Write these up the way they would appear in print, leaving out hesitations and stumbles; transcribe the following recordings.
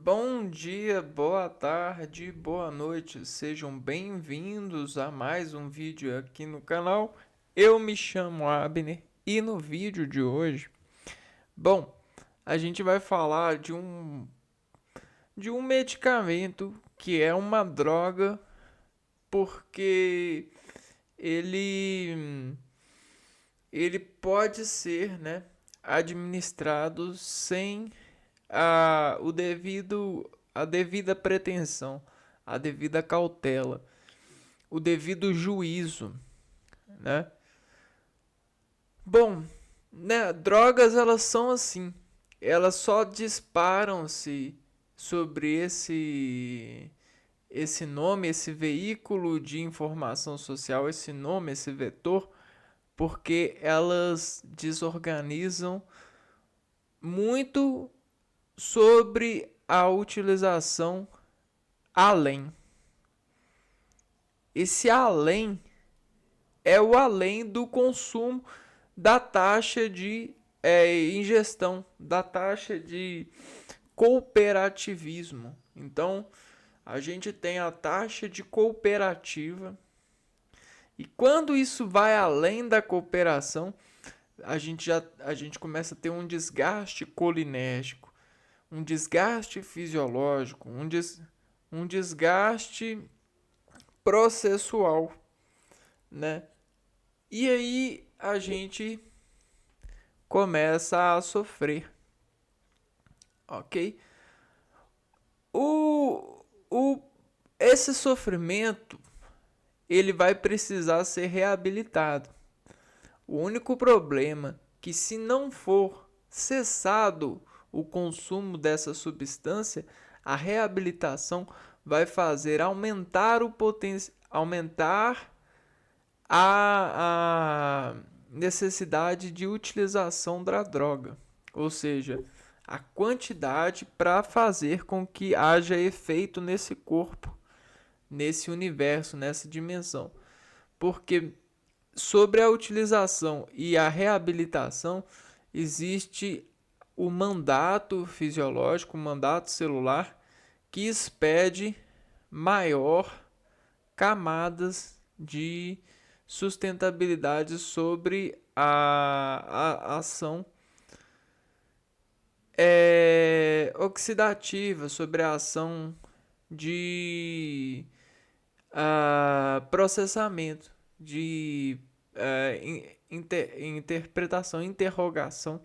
Bom dia, boa tarde, boa noite, sejam bem-vindos a mais um vídeo aqui no canal. Eu me chamo Abner e no vídeo de hoje, a gente vai falar de um medicamento que é uma droga porque ele ele pode ser, administrado sem a devida pretensão, a devida cautela, o devido juízo, né? Bom, né, drogas elas são assim, elas só disparam-se sobre esse nome, esse veículo de informação social, esse nome, esse vetor, porque elas desorganizam muito sobre a utilização além. Esse além é o além do consumo da taxa de ingestão, da taxa de cooperativismo. Então, a gente tem a taxa de cooperativa, e quando isso vai além da cooperação, a gente começa a ter um desgaste colinérgico, um desgaste fisiológico, um desgaste processual, né? E aí a gente começa a sofrer, ok? O, o, esse sofrimento ele vai precisar ser reabilitado. O único problema é que se não for cessado o consumo dessa substância, a reabilitação vai fazer aumentar a necessidade de utilização da droga, ou seja, a quantidade para fazer com que haja efeito nesse corpo, nesse universo, nessa dimensão. Porque sobre a utilização e a reabilitação existe o mandato fisiológico, o mandato celular, que expede maior camadas de sustentabilidade sobre a ação oxidativa, sobre a ação de processamento, de interpretação, interrogação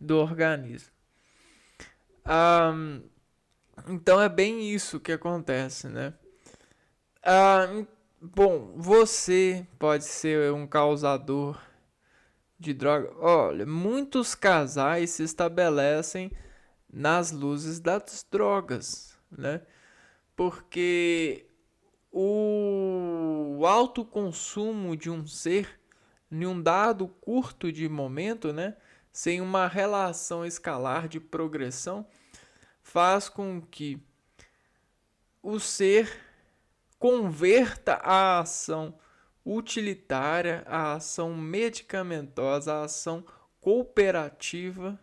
do organismo. Então é bem isso que acontece, né? Bom, você pode ser um causador de droga. Olha, muitos casais se estabelecem nas luzes das drogas, né? Porque o alto consumo de um ser em um dado curto de momento, né, sem uma relação escalar de progressão, faz com que o ser converta a ação utilitária, a ação medicamentosa, a ação cooperativa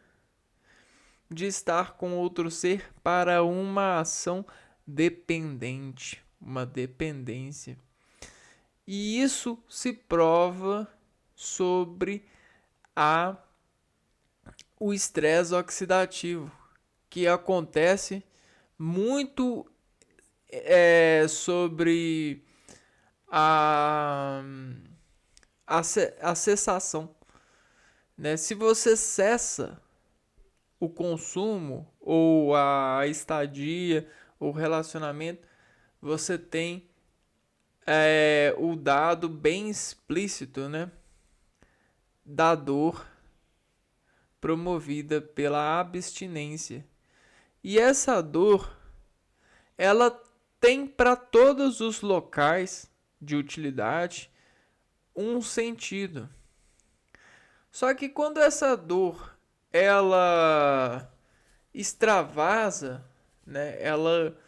de estar com outro ser para uma ação dependente, uma dependência. E isso se prova sobre a o estresse oxidativo, que acontece muito sobre a, a cessação. Né? Se você cessa o consumo ou a estadia ou relacionamento, você tem o dado bem explícito, né, da dor promovida pela abstinência. E essa dor, ela tem para todos os locais de utilidade um sentido. Só que quando essa dor ela extravasa, né, ela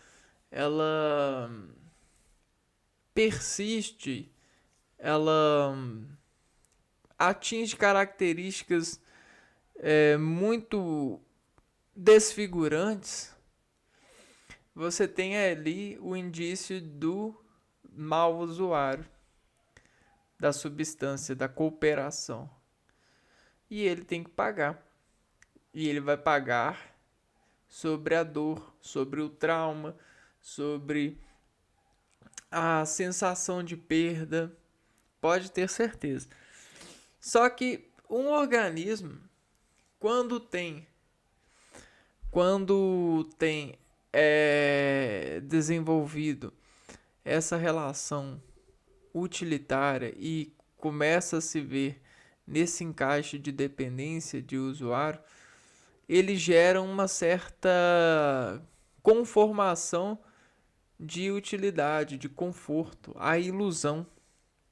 persiste, ela atinge características muito desfigurantes, você tem ali o indício do mau usuário da substância, da cooperação. E ele tem que pagar. E ele vai pagar sobre a dor, sobre o trauma, sobre a sensação de perda. Pode ter certeza. Só que um organismo, quando tem desenvolvido essa relação utilitária e começa a se ver nesse encaixe de dependência de usuário, ele gera uma certa conformação de utilidade, de conforto, a ilusão.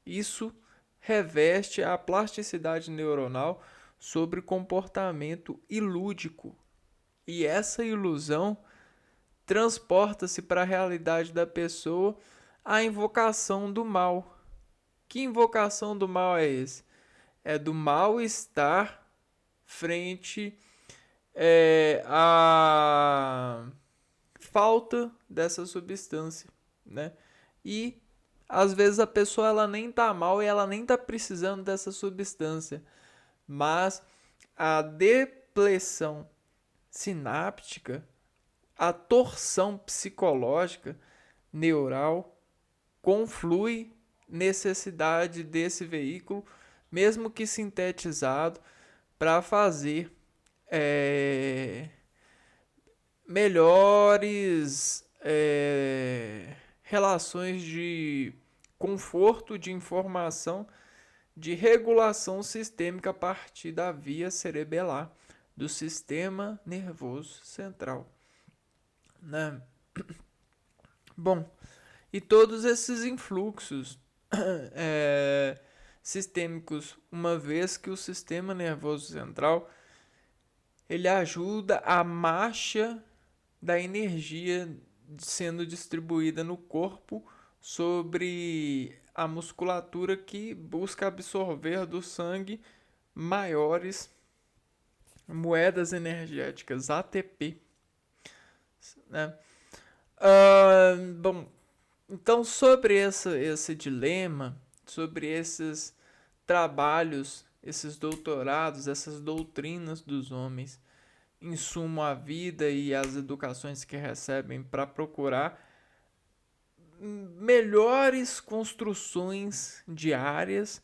Isso reveste a plasticidade neuronal sobre comportamento ilúdico. E essa ilusão transporta-se para a realidade da pessoa a invocação do mal. Que invocação do mal é esse? É do mal-estar frente à falta dessa substância, né? E às vezes a pessoa ela nem tá mal e ela nem tá precisando dessa substância, mas a depressão sináptica, a torção psicológica neural conflui necessidade desse veículo, mesmo que sintetizado, para fazer melhores relações de conforto, de informação, de regulação sistêmica a partir da via cerebelar do sistema nervoso central, né? Bom, e todos esses influxos sistêmicos, uma vez que o sistema nervoso central ele ajuda a marcha da energia sendo distribuída no corpo sobre a musculatura que busca absorver do sangue maiores moedas energéticas, ATP, né? Bom, então sobre esse dilema, sobre esses trabalhos, esses doutorados, essas doutrinas dos homens, em suma a vida e as educações que recebem para procurar melhores construções diárias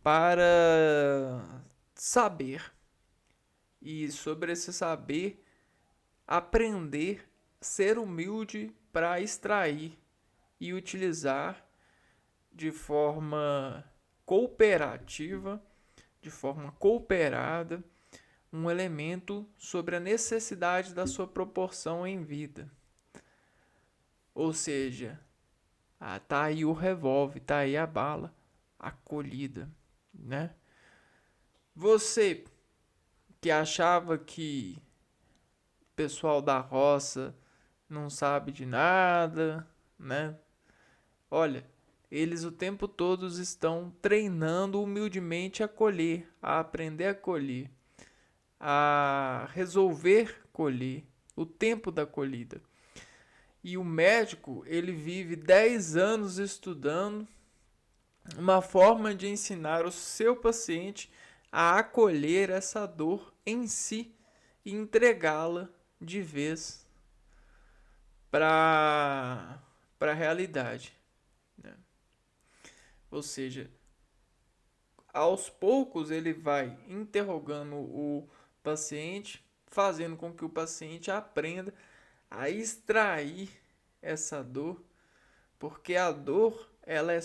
para saber. E sobre esse saber, aprender, ser humilde para extrair e utilizar de forma cooperativa, de forma cooperada, um elemento sobre a necessidade da sua proporção em vida. Ou seja, tá aí o revólver, tá aí a bala acolhida, né? Você que achava que o pessoal da roça não sabe de nada, né? Olha, eles o tempo todo estão treinando humildemente a colher, a aprender a colher, a resolver colher, o tempo da colhida. E o médico, ele vive 10 anos estudando uma forma de ensinar o seu paciente a acolher essa dor em si e entregá-la de vez para a realidade, né? Ou seja, aos poucos ele vai interrogando o paciente, fazendo com que o paciente aprenda a extrair essa dor, porque a dor ela é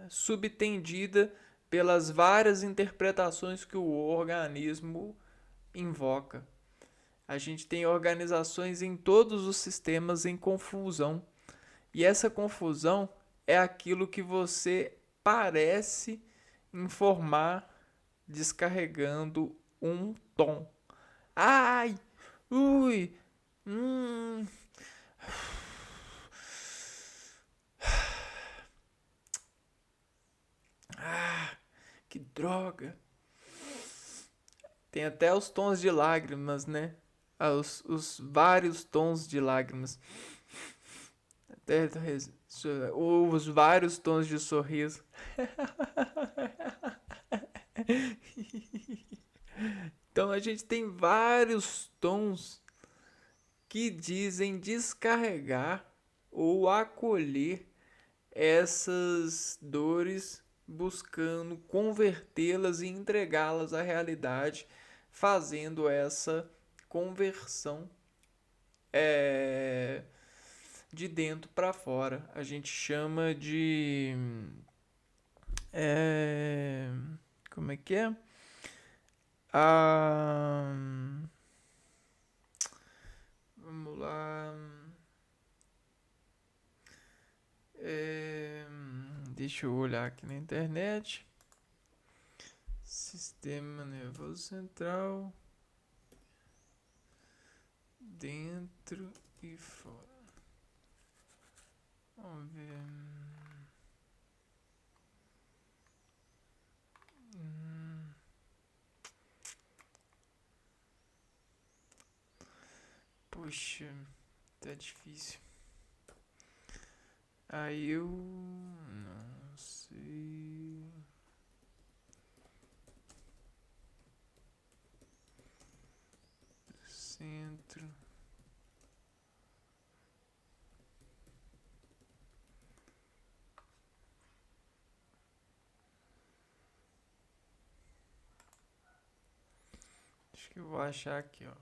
subtendida pelas várias interpretações que o organismo invoca. A gente tem organizações em todos os sistemas em confusão. E essa confusão é aquilo que você parece informar descarregando um tom. Ai, ui, hum. Ah, que droga. Tem até os tons de lágrimas, né? os vários tons de lágrimas, os vários tons de sorriso. Então a gente tem vários tons que dizem descarregar ou acolher essas dores, buscando convertê-las e entregá-las à realidade, fazendo essa conversão de dentro para fora. A gente chama de é, como é que é? Ah, vamos lá. É, deixa eu olhar aqui na internet. Sistema nervoso central. Dentro e fora. Vamos ver. Poxa, tá difícil. Aí eu não sei. Centro. Acho que eu vou achar aqui, ó.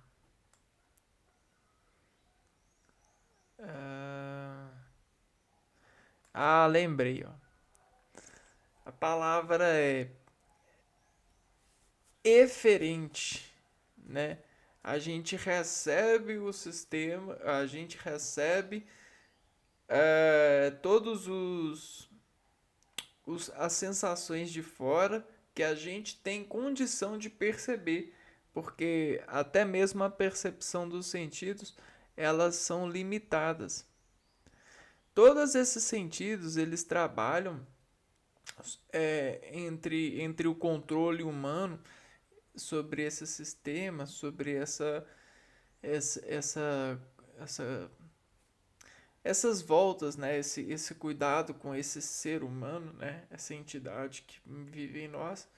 Lembrei, ó. A palavra é eferente, né? A gente recebe o sistema, a gente recebe todos as sensações de fora que a gente tem condição de perceber, porque até mesmo a percepção dos sentidos elas são limitadas. Todos esses sentidos eles trabalham entre o controle humano sobre esse sistema, sobre essa, essa, essa essas voltas, né, esse cuidado com esse ser humano, né, essa entidade que vive em nós,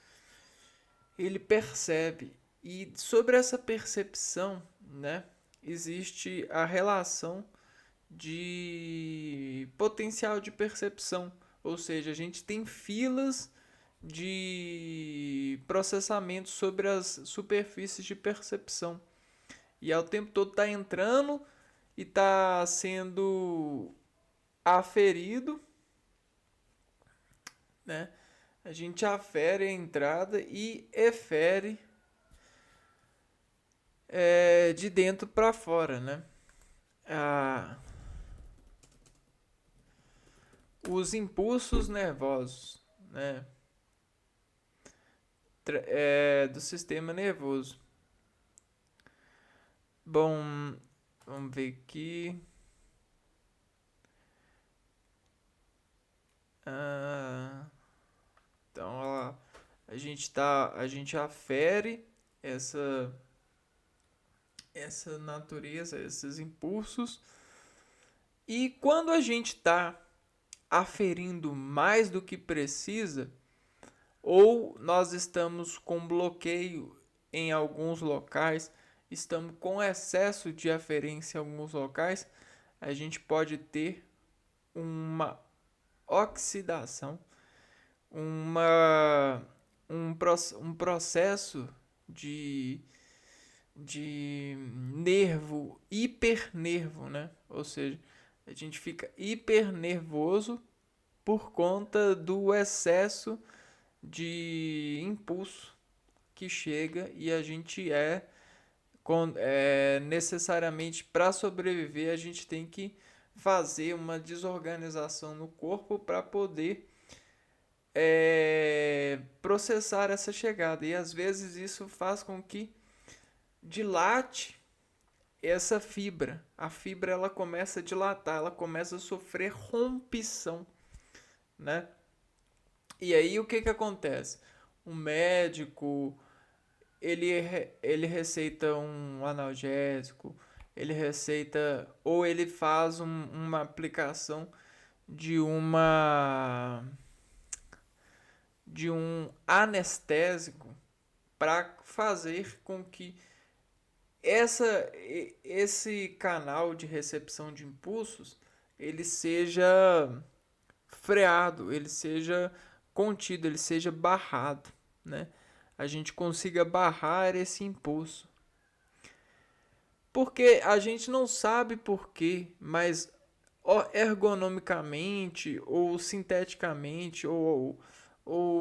ele percebe. E sobre essa percepção, né, existe a relação de potencial de percepção, ou seja, a gente tem filas de processamento sobre as superfícies de percepção. E ao tempo todo está entrando e está sendo aferido, né? A gente afere a entrada e efere de dentro para fora, né? Ah, os impulsos nervosos, né? Do sistema nervoso. Bom, vamos ver aqui. Então, ó, a gente afere essa natureza, esses impulsos. E quando a gente está aferindo mais do que precisa, ou nós estamos com bloqueio em alguns locais, estamos com excesso de aferência em alguns locais, a gente pode ter uma oxidação, um processo de nervo, hipernervo, né? Ou seja, a gente fica hipernervoso por conta do excesso de impulso que chega e a gente necessariamente para sobreviver a gente tem que fazer uma desorganização no corpo para poder processar essa chegada e às vezes isso faz com que dilate essa fibra. A fibra ela começa a dilatar, ela começa a sofrer rompição, né? E aí o que acontece? O médico ele receita um analgésico, ele receita ou ele faz uma aplicação de uma de um anestésico para fazer com que esse canal de recepção de impulsos ele seja freado, ele seja contido, ele seja barrado, né? A gente consiga barrar esse impulso. Porque a gente não sabe por quê, mas ergonomicamente ou sinteticamente ou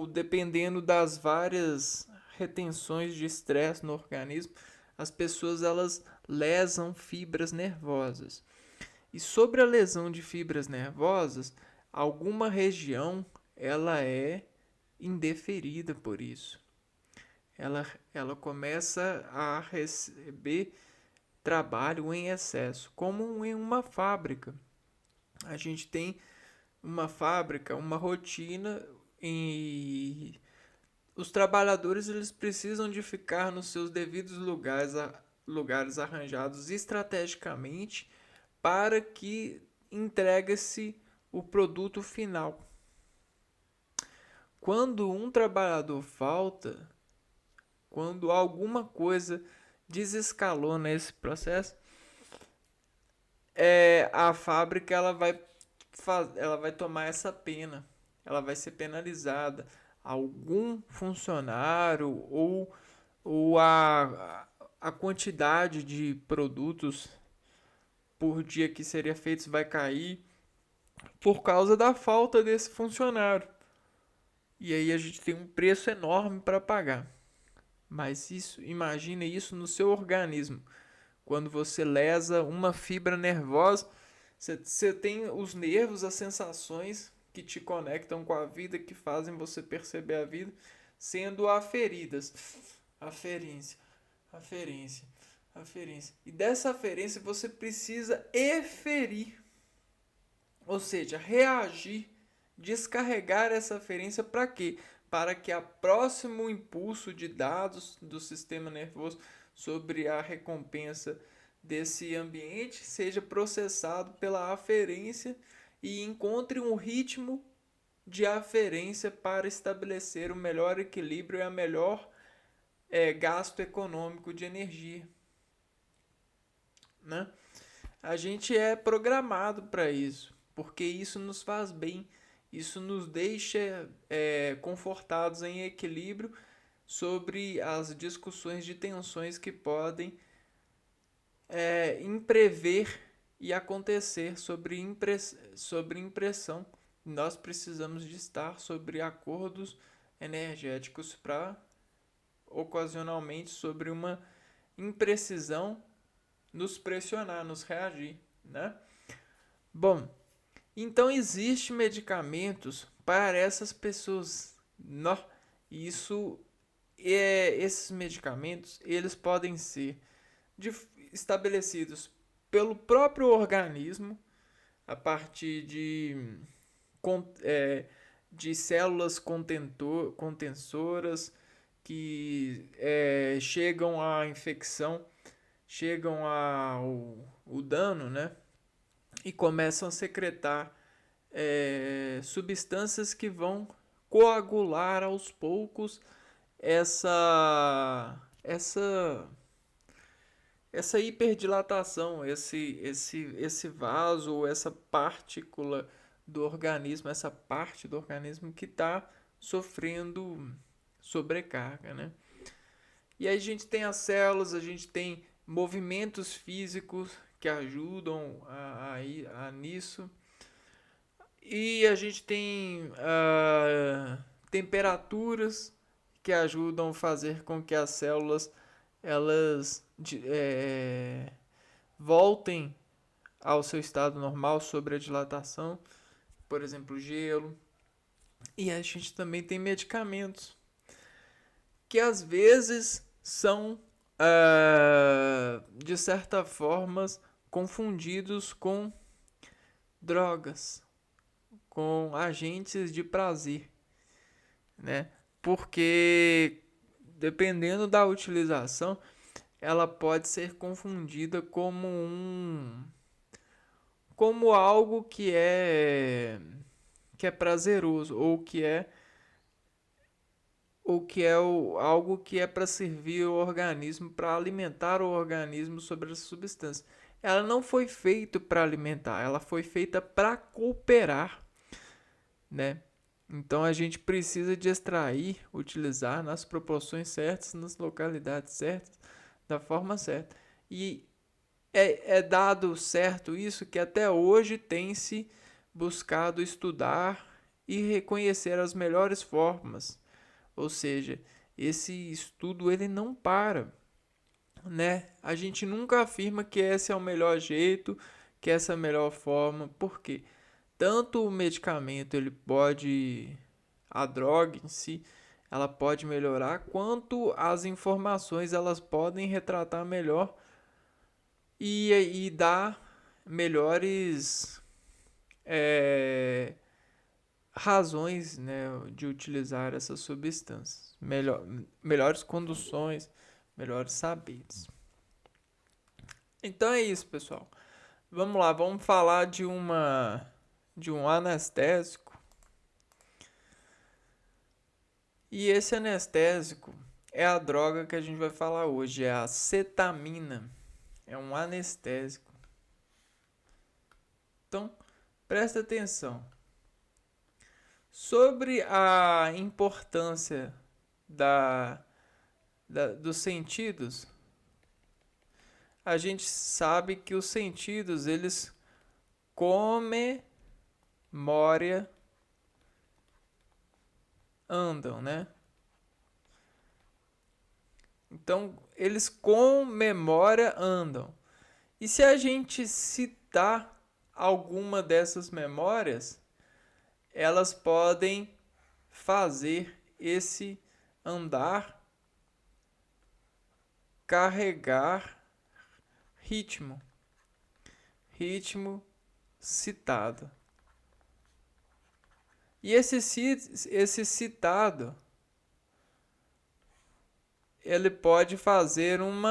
dependendo das várias retenções de estresse no organismo, as pessoas elas lesam fibras nervosas. E sobre a lesão de fibras nervosas, alguma região ela é indeferida por isso. Ela começa a receber trabalho em excesso, como em uma fábrica. A gente tem uma fábrica, uma rotina e os trabalhadores eles precisam de ficar nos seus devidos lugares arranjados estrategicamente para que entregue-se o produto final. Quando um trabalhador falta, quando alguma coisa desescalou nesse processo, a fábrica ela vai tomar essa pena, ela vai ser penalizada. Algum funcionário ou a quantidade de produtos por dia que seria feito vai cair por causa da falta desse funcionário. E aí a gente tem um preço enorme para pagar. Mas isso, imagine isso no seu organismo. Quando você lesa uma fibra nervosa, você tem os nervos, as sensações que te conectam com a vida, que fazem você perceber a vida, sendo aferidas. Aferência, aferência, aferência. E dessa aferência você precisa eferir, ou seja, reagir, descarregar essa aferência para quê? Para que o próximo impulso de dados do sistema nervoso sobre a recompensa desse ambiente seja processado pela aferência e encontre um ritmo de aferência para estabelecer o melhor equilíbrio e a melhor gasto econômico de energia, né? A gente é programado para isso, porque isso nos faz bem, isso nos deixa confortados em equilíbrio sobre as discussões de tensões que podem imprever e acontecer sobre impressão. Nós precisamos de estar sobre acordos energéticos para ocasionalmente sobre uma imprecisão nos pressionar, nos reagir, né? Bom, então existem medicamentos para essas pessoas. Isso esses medicamentos eles podem ser estabelecidos pelo próprio organismo a partir de células contensoras que chegam à infecção, chegam ao dano, né? E começam a secretar substâncias que vão coagular aos poucos essa hiperdilatação, esse vaso, essa partícula do organismo, essa parte do organismo que está sofrendo sobrecarga, né? E aí a gente tem as células, a gente tem movimentos físicos que ajudam a nisso. E a gente tem temperaturas que ajudam a fazer com que as células elas voltem ao seu estado normal sobre a dilatação, por exemplo, gelo. E a gente também tem medicamentos que às vezes são, de certa forma, confundidos com drogas, com agentes de prazer, né? Porque dependendo da utilização, ela pode ser confundida como algo que é prazeroso ou algo que é para servir o organismo, para alimentar o organismo sobre essa substância. Ela não foi feita para alimentar, ela foi feita para cooperar, né? Então a gente precisa de extrair, utilizar nas proporções certas, nas localidades certas, da forma certa. E é dado certo isso que até hoje tem se buscado estudar e reconhecer as melhores formas. Ou seja, esse estudo ele não para, né? A gente nunca afirma que esse é o melhor jeito, que essa é a melhor forma, porque tanto o medicamento ele pode, a droga em si, ela pode melhorar, quanto as informações elas podem retratar melhor e dar melhores é, razões, né, de utilizar essas substâncias, melhores conduções, melhores saberes. Então é isso, pessoal. Vamos lá, vamos falar de um anestésico. E esse anestésico é a droga que a gente vai falar hoje, é a cetamina. É um anestésico. Então, presta atenção. Sobre a importância dos sentidos, a gente sabe que os sentidos, eles memória andam, né? Então, eles com memória andam. E se a gente citar alguma dessas memórias, elas podem fazer esse andar carregar ritmo citado. E esse citado ele pode fazer um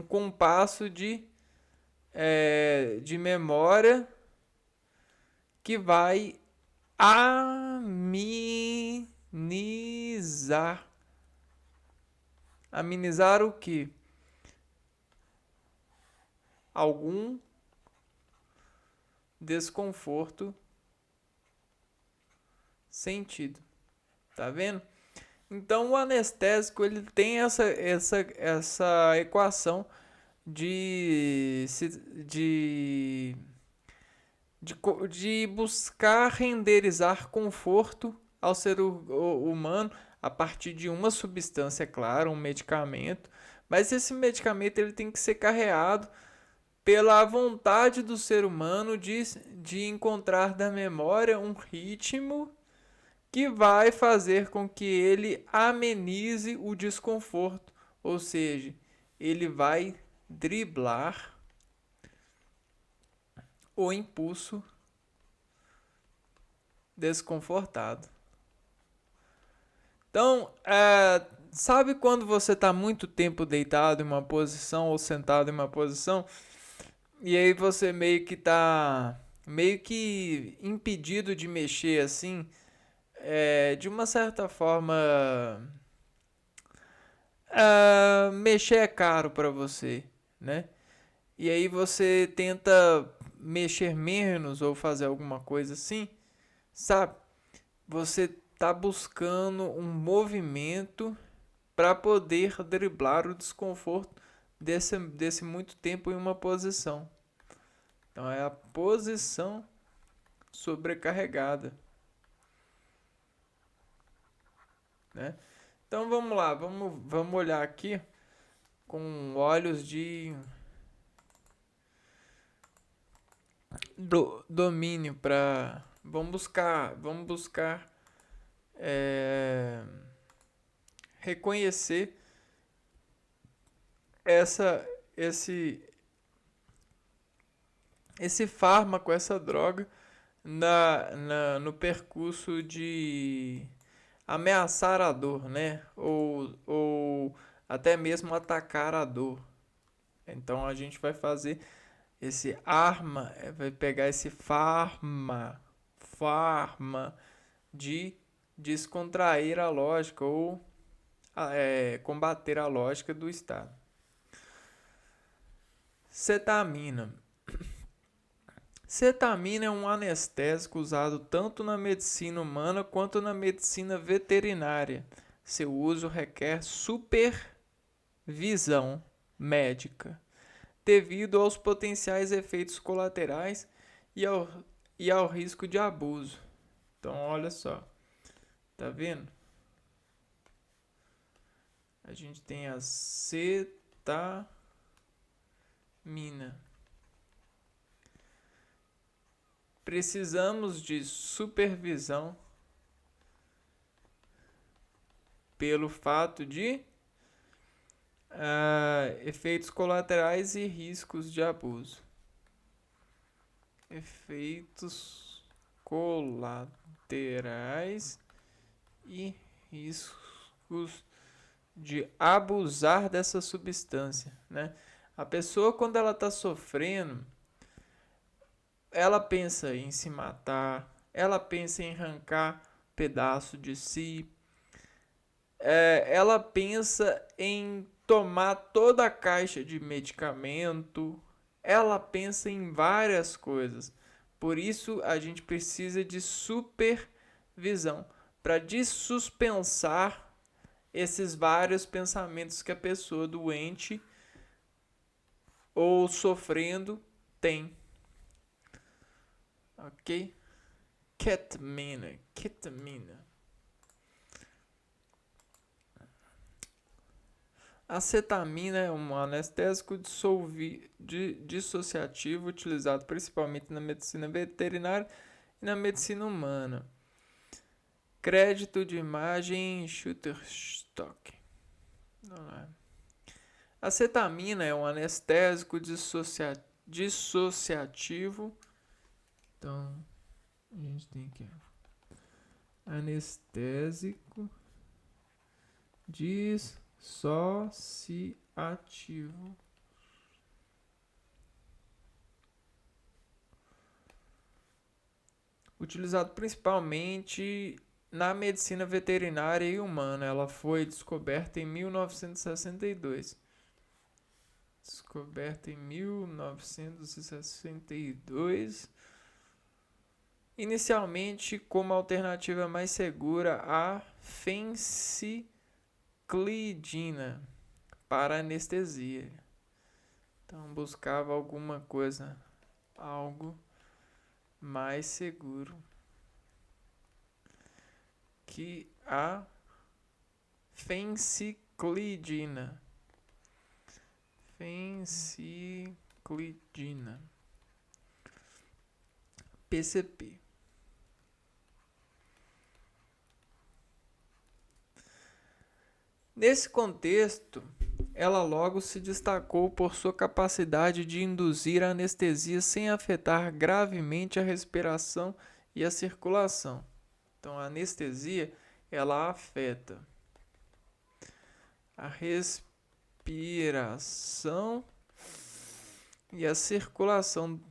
compasso de memória que vai amenizar. Amenizar o que? Algum desconforto sentido. Tá vendo? Então o anestésico ele tem essa equação de, de, de buscar renderizar conforto ao ser humano a partir de uma substância, é claro, um medicamento. Mas esse medicamento ele tem que ser carreado pela vontade do ser humano de encontrar da memória um ritmo que vai fazer com que ele amenize o desconforto, ou seja, ele vai driblar o impulso desconfortado. Então, sabe quando você está muito tempo deitado em uma posição ou sentado em uma posição e aí você meio que está meio que impedido de mexer assim, de uma certa forma, mexer é caro para você, né? E aí você tenta mexer menos ou fazer alguma coisa assim, sabe? Você tá buscando um movimento para poder driblar o desconforto desse muito tempo em uma posição. Então é a posição sobrecarregada, né? Então vamos lá, vamos olhar aqui com olhos de domínio para vamos buscar é, reconhecer essa esse esse fármaco, essa droga no percurso de ameaçar a dor, né? Ou até mesmo atacar a dor. Então a gente vai fazer esse arma, vai pegar esse farma de descontrair a lógica ou combater a lógica do Estado. Cetamina. Cetamina é um anestésico usado tanto na medicina humana quanto na medicina veterinária. Seu uso requer supervisão médica, devido aos potenciais efeitos colaterais e ao risco de abuso. Então, olha só, tá vendo? A gente tem a cetamina. Precisamos de supervisão pelo fato de efeitos colaterais e riscos de abuso. Efeitos colaterais e riscos de abusar dessa substância, né? A pessoa, quando ela está sofrendo, ela pensa em se matar, ela pensa em arrancar pedaço de si, ela pensa em tomar toda a caixa de medicamento, ela pensa em várias coisas. Por isso a gente precisa de supervisão para dessuspensar esses vários pensamentos que a pessoa doente ou sofrendo tem. Ok? Ketamina. A cetamina é um anestésico dissociativo utilizado principalmente na medicina veterinária e na medicina humana. Crédito de imagem Shutterstock. A cetamina é um anestésico dissociativo. Então, a gente tem aqui anestésico dissociativo. Utilizado principalmente na medicina veterinária e humana. Ela foi descoberta em 1962. Inicialmente como alternativa mais segura à fenciclidina para anestesia. Então buscava alguma coisa, algo mais seguro que a fenciclidina. PCP. Nesse contexto, ela logo se destacou por sua capacidade de induzir a anestesia sem afetar gravemente a respiração e a circulação. Então, a anestesia, ela afeta a respiração e a circulação,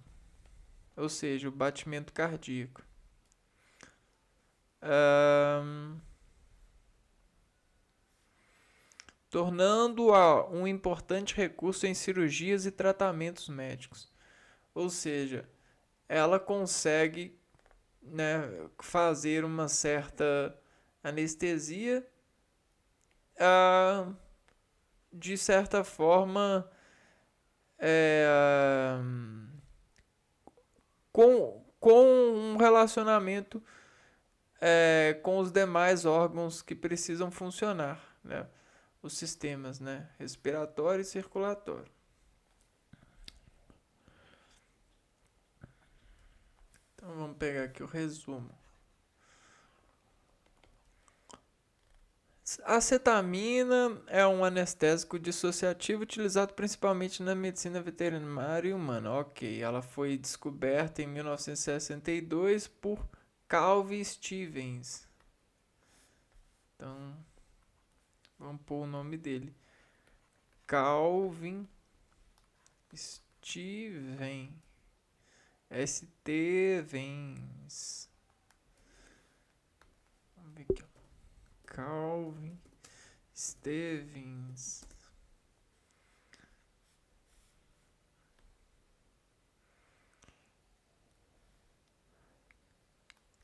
ou seja, o batimento cardíaco. Tornando-a um importante recurso em cirurgias e tratamentos médicos. Ou seja, ela consegue, né, fazer uma certa anestesia, de certa forma, com um relacionamento com os demais órgãos que precisam funcionar, né? Os sistemas, né? Respiratório e circulatório. Então vamos pegar aqui o resumo. A cetamina é um anestésico dissociativo utilizado principalmente na medicina veterinária e humana. Ok, ela foi descoberta em 1962 por Calvin Stevens. Então, vamos pôr o nome dele. Calvin Steven. Stevens. Vamos ver aqui, ó. Calvin Stevens.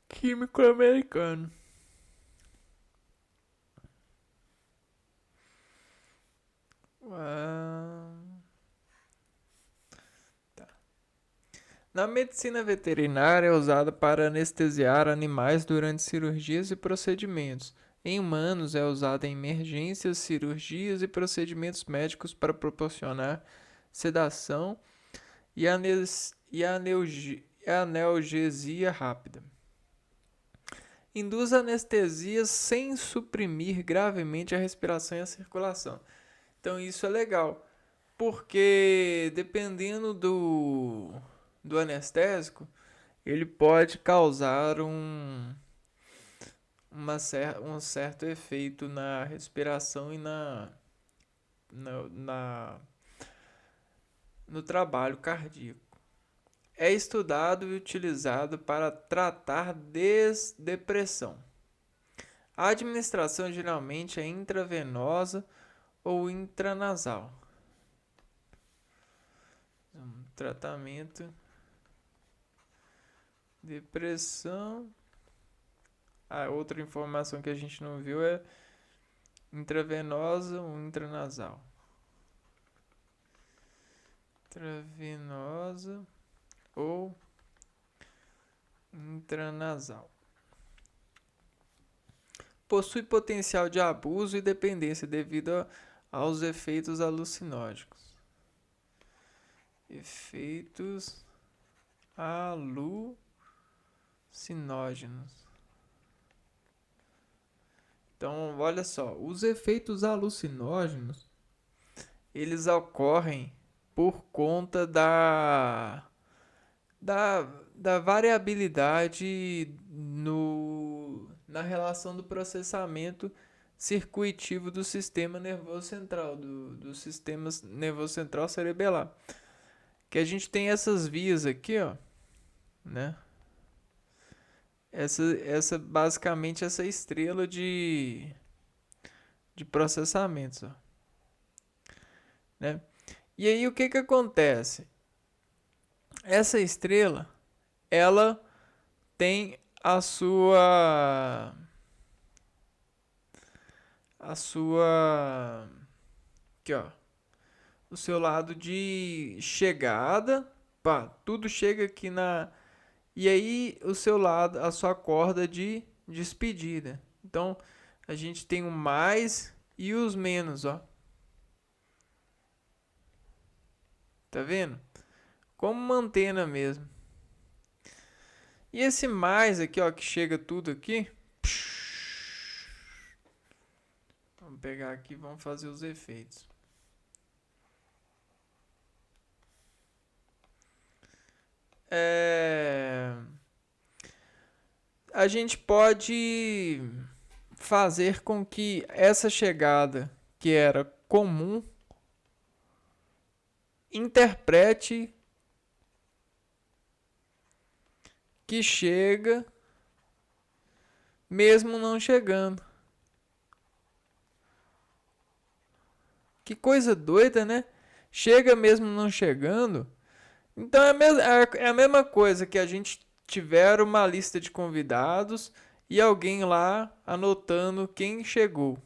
Químico americano. Tá. Na medicina veterinária é usada para anestesiar animais durante cirurgias e procedimentos. Em humanos é usada em emergências, cirurgias e procedimentos médicos para proporcionar sedação e analgesia rápida. Induz anestesias sem suprimir gravemente a respiração e a circulação. Então isso é legal, porque dependendo do anestésico, ele pode causar um certo efeito na respiração e no trabalho cardíaco. É estudado e utilizado para tratar depressão. A administração geralmente é intravenosa ou intranasal. Tratamento. Depressão. A outra informação que a gente não viu é intravenosa ou intranasal. Intravenosa ou intranasal. Possui potencial de abuso e dependência devido aos efeitos alucinógenos. Efeitos alucinógenos. Então, olha só, os efeitos alucinógenos, eles ocorrem por conta da variabilidade na relação do processamento circuitivo do sistema nervoso central, do sistema nervoso central cerebelar. Que a gente tem essas vias aqui, ó, né? Basicamente essa estrela de processamentos, ó, né? E aí o que acontece? Essa estrela, ela tem a sua aqui, ó, o seu lado de chegada, pá, tudo chega aqui e aí o seu lado, a sua corda de despedida. Então, a gente tem o mais e os menos, ó. Tá vendo? Como uma antena mesmo. E esse mais aqui, ó, que chega tudo aqui. Vamos pegar aqui e vamos fazer os efeitos. A gente pode fazer com que essa chegada, que era comum, interprete que chega mesmo não chegando. Que coisa doida, né? Chega mesmo não chegando. Então é a mesma coisa que a gente tiver uma lista de convidados e alguém lá anotando quem chegou,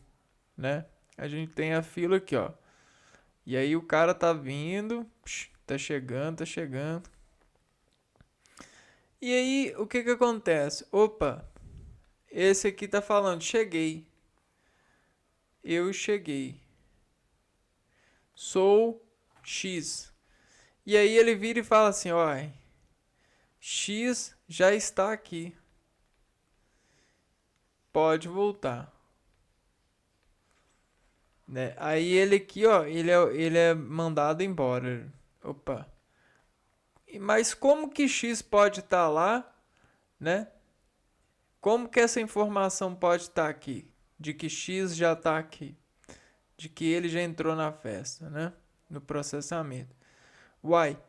né? A gente tem a fila aqui, ó. E aí o cara tá vindo, tá chegando, tá chegando. E aí o que acontece? Opa, esse aqui tá falando, cheguei. Eu cheguei. Sou X. E aí ele vira e fala assim, ó, X já está aqui. Pode voltar. Né? Aí ele aqui, ó, ele é mandado embora. Opa. Mas como que X pode estar lá, né? Como que essa informação pode estar aqui? de que X já está aqui, de que ele já entrou na festa, né? No processamento. Uai,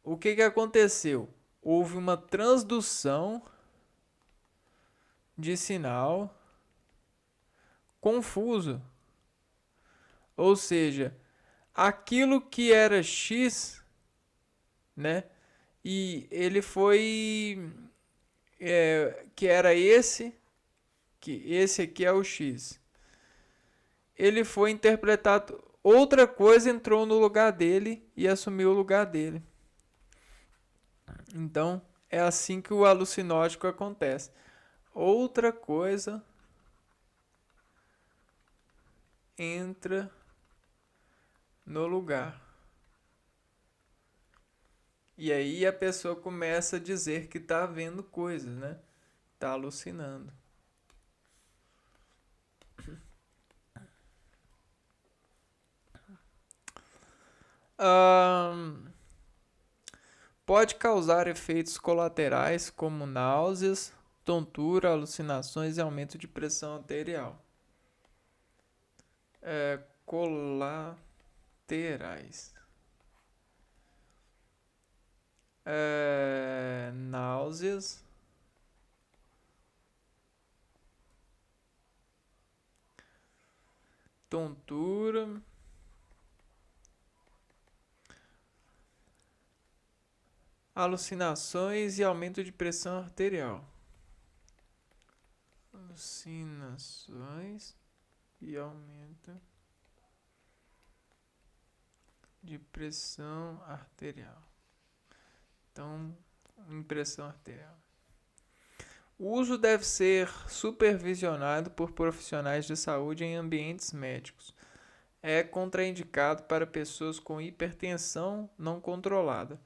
o que que aconteceu? Houve uma transdução de sinal confuso. Ou seja, aquilo que era X, né? E ele foi que era que esse aqui é o X. Ele foi interpretado, outra coisa entrou no lugar dele e assumiu o lugar dele. Então, é assim que o alucinótico acontece. Outra coisa entra no lugar. E aí a pessoa começa a dizer que está vendo coisas, né? Está alucinando. Pode causar efeitos colaterais como náuseas, tontura, alucinações e aumento de pressão arterial. Colaterais. Náuseas, tontura, alucinações e aumento de pressão arterial. Alucinações e aumento de pressão arterial. Então, impressão arterial. O uso deve ser supervisionado por profissionais de saúde em ambientes médicos. É contraindicado para pessoas com hipertensão não controlada,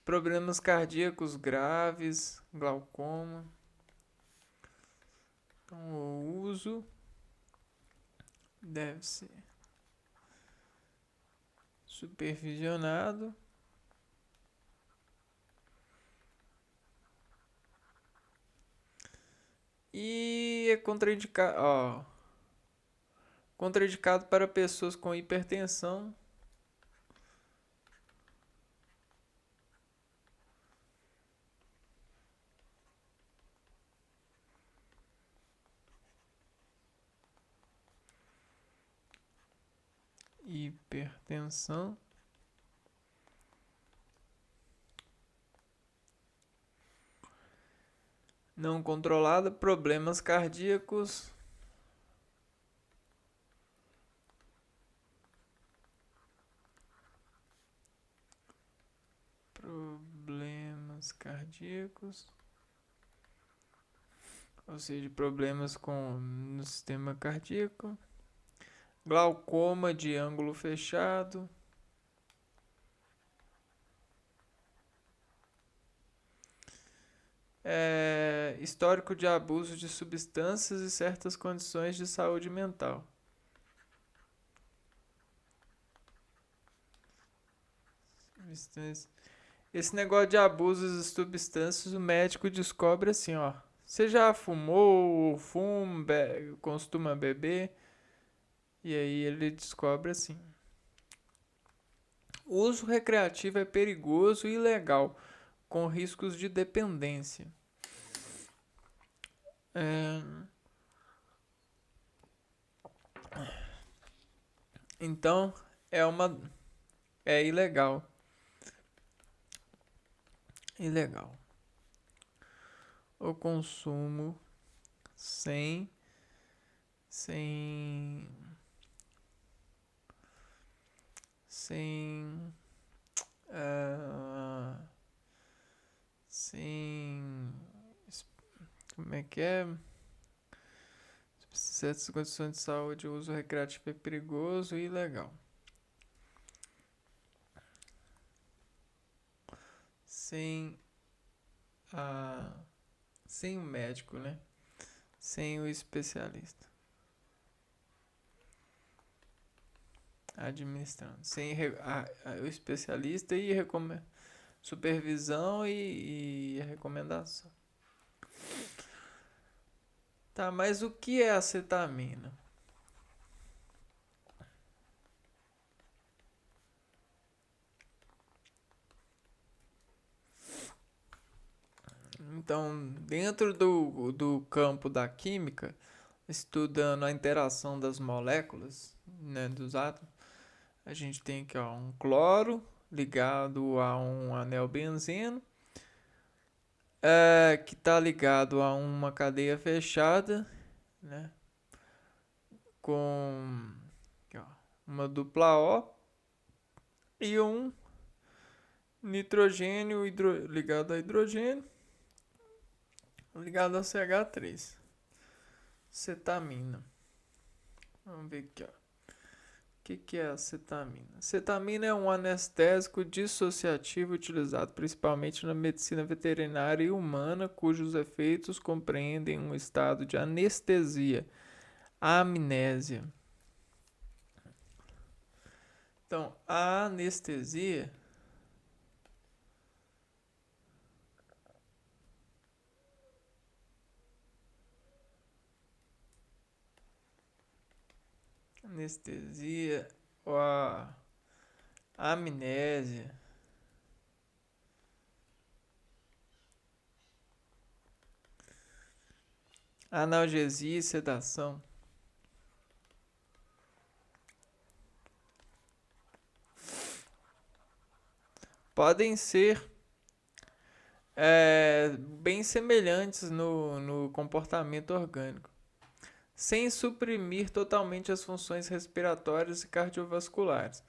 problemas cardíacos graves, glaucoma. Então, o uso deve ser supervisionado e é contraindicado para pessoas com hipertensão não controlada, problemas cardíacos, ou seja, problemas no sistema cardíaco, glaucoma de ângulo fechado, histórico de abuso de substâncias e certas condições de saúde mental. Esse negócio de abusos de substâncias, o médico descobre assim, ó. Você já fumou, fuma, costuma beber? E aí ele descobre assim. O uso recreativo é perigoso e ilegal, com riscos de dependência. Então, é ilegal. Ilegal. O consumo sem sem sem como é que é? Certas condições de saúde, o uso recreativo é perigoso e ilegal. Sem o médico, né? Sem o especialista administrando. Sem o especialista e supervisão e recomendação. Tá, mas o que é acetamina? Então, dentro do campo da química, estudando a interação das moléculas, né, dos átomos, a gente tem aqui ó, um cloro ligado a um anel benzeno, que está ligado a uma cadeia fechada, né, com aqui, ó, uma dupla O e um nitrogênio ligado a hidrogênio ligado a CH3. Cetamina. Vamos ver aqui, ó. O que é a cetamina? Cetamina é um anestésico dissociativo utilizado principalmente na medicina veterinária e humana, cujos efeitos compreendem um estado de anestesia, amnésia. Então, a anestesia ou a amnésia analgesia e sedação podem ser bem semelhantes no comportamento orgânico, sem suprimir totalmente as funções respiratórias e cardiovasculares.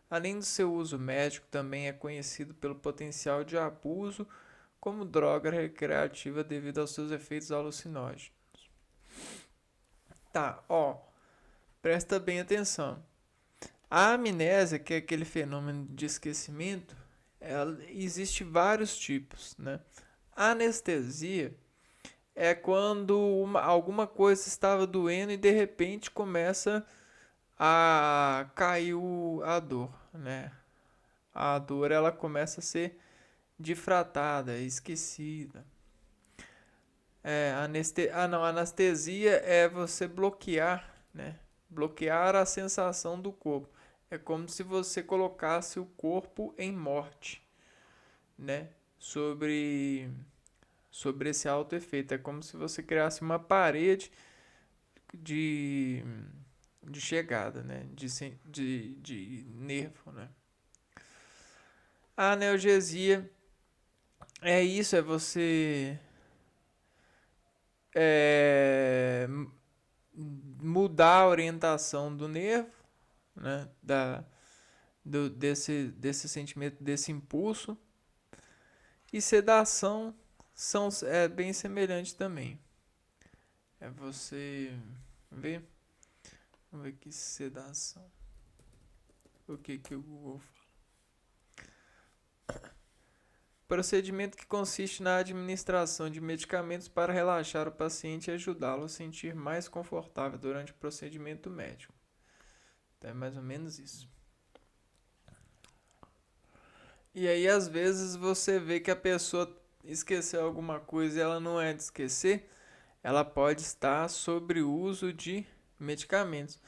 Além do seu uso médico, também é conhecido pelo potencial de abuso como droga recreativa devido aos seus efeitos alucinógenos. Tá, ó, presta bem atenção. A amnésia, que é aquele fenômeno de esquecimento, existe vários tipos, né? A anestesia é quando alguma coisa estava doendo e de repente começa a cair a dor, né? A dor ela começa a ser difratada, esquecida. Não, anestesia é você bloquear, né? Bloquear a sensação do corpo. É como se você colocasse o corpo em morte, né? Sobre esse alto efeito. É como se você criasse uma parede de, de chegada, né? De nervo, né? A analgesia é isso, é você é, mudar a orientação do nervo, né? Desse sentimento, desse impulso. E sedação é bem semelhante também. É você ver. Vamos ver que sedação. O que o Google fala? Procedimento que consiste na administração de medicamentos para relaxar o paciente e ajudá-lo a sentir mais confortável durante o procedimento médico. Então é mais ou menos isso. E aí, às vezes, você vê que a pessoa esqueceu alguma coisa e ela não é de esquecer, ela pode estar sobre o uso de medicamentos.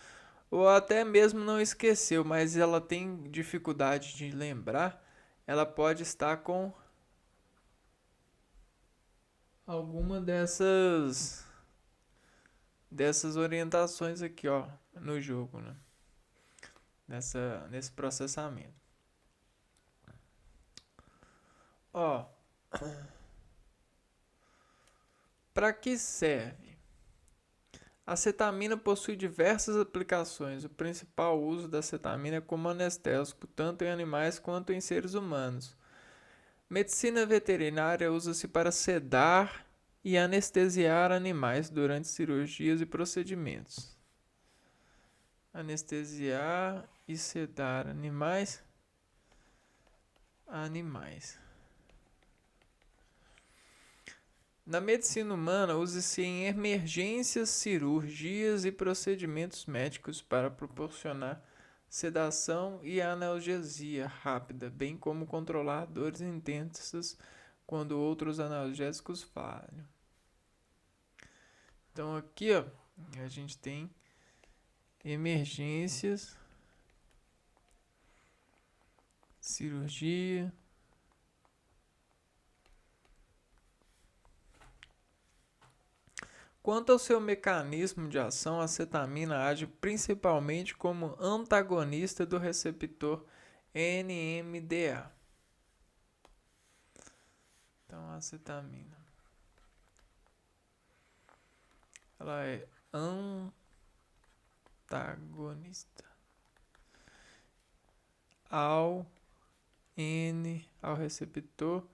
Ou até mesmo não esqueceu, mas ela tem dificuldade de lembrar, ela pode estar com alguma dessas orientações aqui, ó, no jogo, né? Nesse processamento. Ó, para que serve? A cetamina possui diversas aplicações. O principal uso da cetamina é como anestésico, tanto em animais quanto em seres humanos. Medicina veterinária usa-se para sedar e anestesiar animais durante cirurgias e procedimentos. Anestesiar e sedar animais. Na medicina humana, usa-se em emergências, cirurgias e procedimentos médicos para proporcionar sedação e analgesia rápida, bem como controlar dores intensas quando outros analgésicos falham. Então aqui, ó, a gente tem emergências, cirurgia. Quanto ao seu mecanismo de ação, a cetamina age principalmente como antagonista do receptor NMDA. Então, a cetamina, ela é antagonista ao ao receptor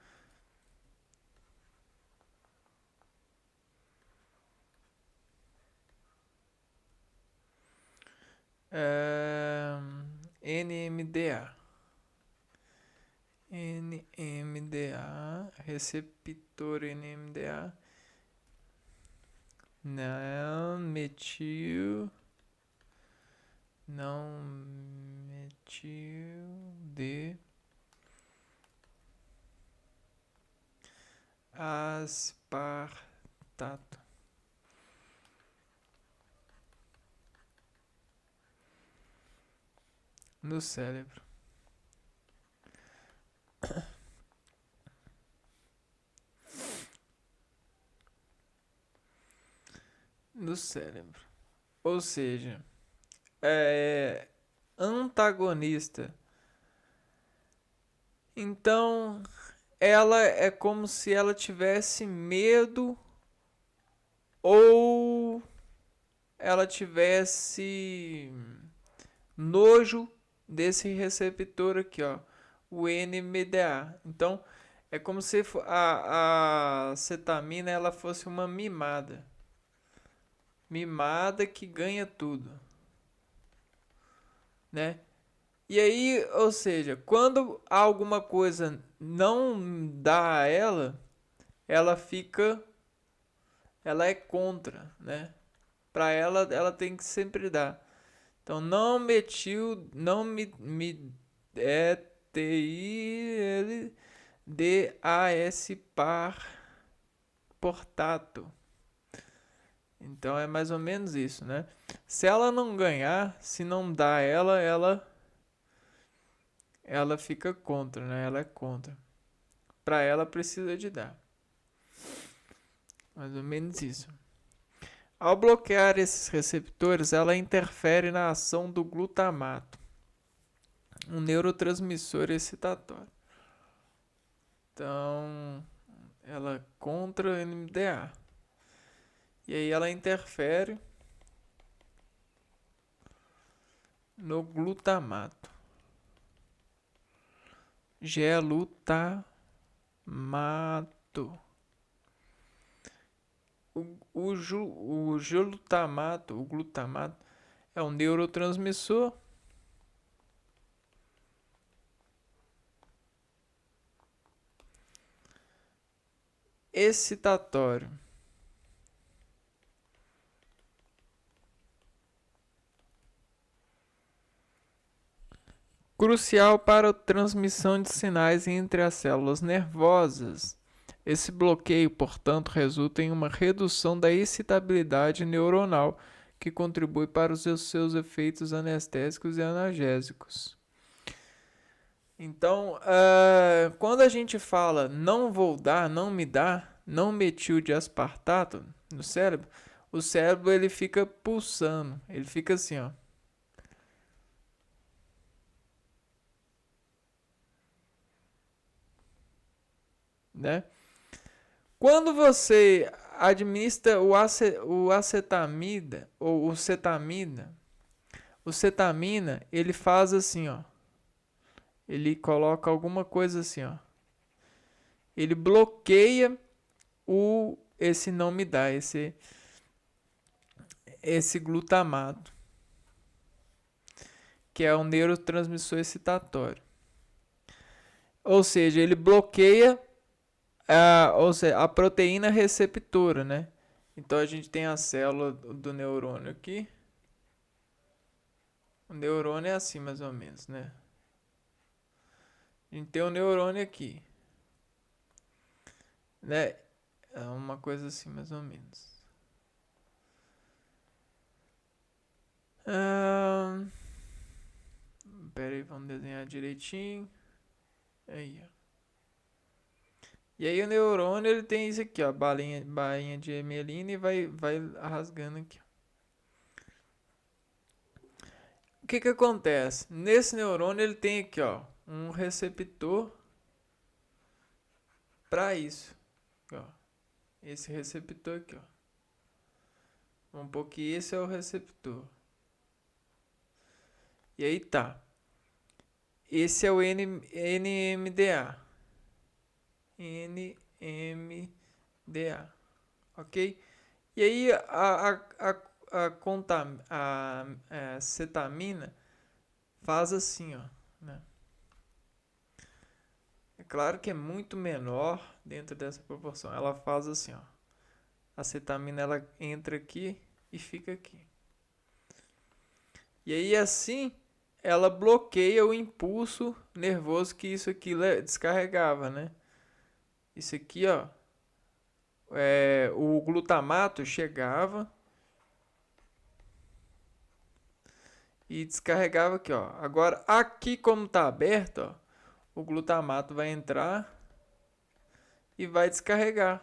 NMDA. NMDA, receptor NMDA, não metil de aspartato. No cérebro. No cérebro. Ou seja, é antagonista. Então, ela é como se ela tivesse medo ou ela tivesse nojo desse receptor aqui, ó, o NMDA. Então, é como se a cetamina ela fosse uma mimada. Mimada que ganha tudo, né? E aí, ou seja, quando alguma coisa não dá a ela, ela fica, ela é contra, né? Para ela, ela tem que sempre dar. Então, não metil, não me é TI DAS par portato. Então é mais ou menos isso, né? Se ela não ganhar, se não dá ela fica contra, né? Ela é contra. Para ela precisa de dar. Mais ou menos isso. Ao bloquear esses receptores, ela interfere na ação do glutamato, um neurotransmissor excitatório. Então, ela é contra o NMDA. E aí ela interfere no glutamato. Glutamato. O glutamato é um neurotransmissor excitatório. Crucial para a transmissão de sinais entre as células nervosas. Esse bloqueio, portanto, resulta em uma redução da excitabilidade neuronal, que contribui para os seus efeitos anestésicos e analgésicos. Então, quando a gente fala não vou dar, não me dá, não metil de aspartato no cérebro, o cérebro ele fica pulsando, ele fica assim, ó. Né? Quando você administra o acetamida ou o cetamina, ele faz assim, ó. Ele coloca alguma coisa assim, ó. Ele bloqueia esse não me dá, esse glutamato, que é um neurotransmissor excitatório. Ou seja, ele bloqueia a proteína receptora, né? Então a gente tem a célula do neurônio aqui. O neurônio é assim mais ou menos, né? A gente tem o neurônio aqui, né? É uma coisa assim mais ou menos. Ahn, Pera aí, vamos desenhar direitinho. Aí, ó. E aí o neurônio ele tem isso aqui, ó, bainha de mielina e vai rasgando aqui. O que que acontece? Nesse neurônio ele tem aqui, ó, um receptor para isso, ó. Esse receptor aqui, ó. Vamos pôr que esse é o receptor. E aí tá. Esse é o NMDA. NMDA. Ok? E aí a cetamina faz assim, ó. Né? É claro que é muito menor dentro dessa proporção. Ela faz assim, ó. A cetamina ela entra aqui e fica aqui. E aí assim ela bloqueia o impulso nervoso que isso aqui descarregava, né? Isso aqui, ó, o glutamato chegava e descarregava aqui, ó. Agora aqui como tá aberto, ó, o glutamato vai entrar e vai descarregar,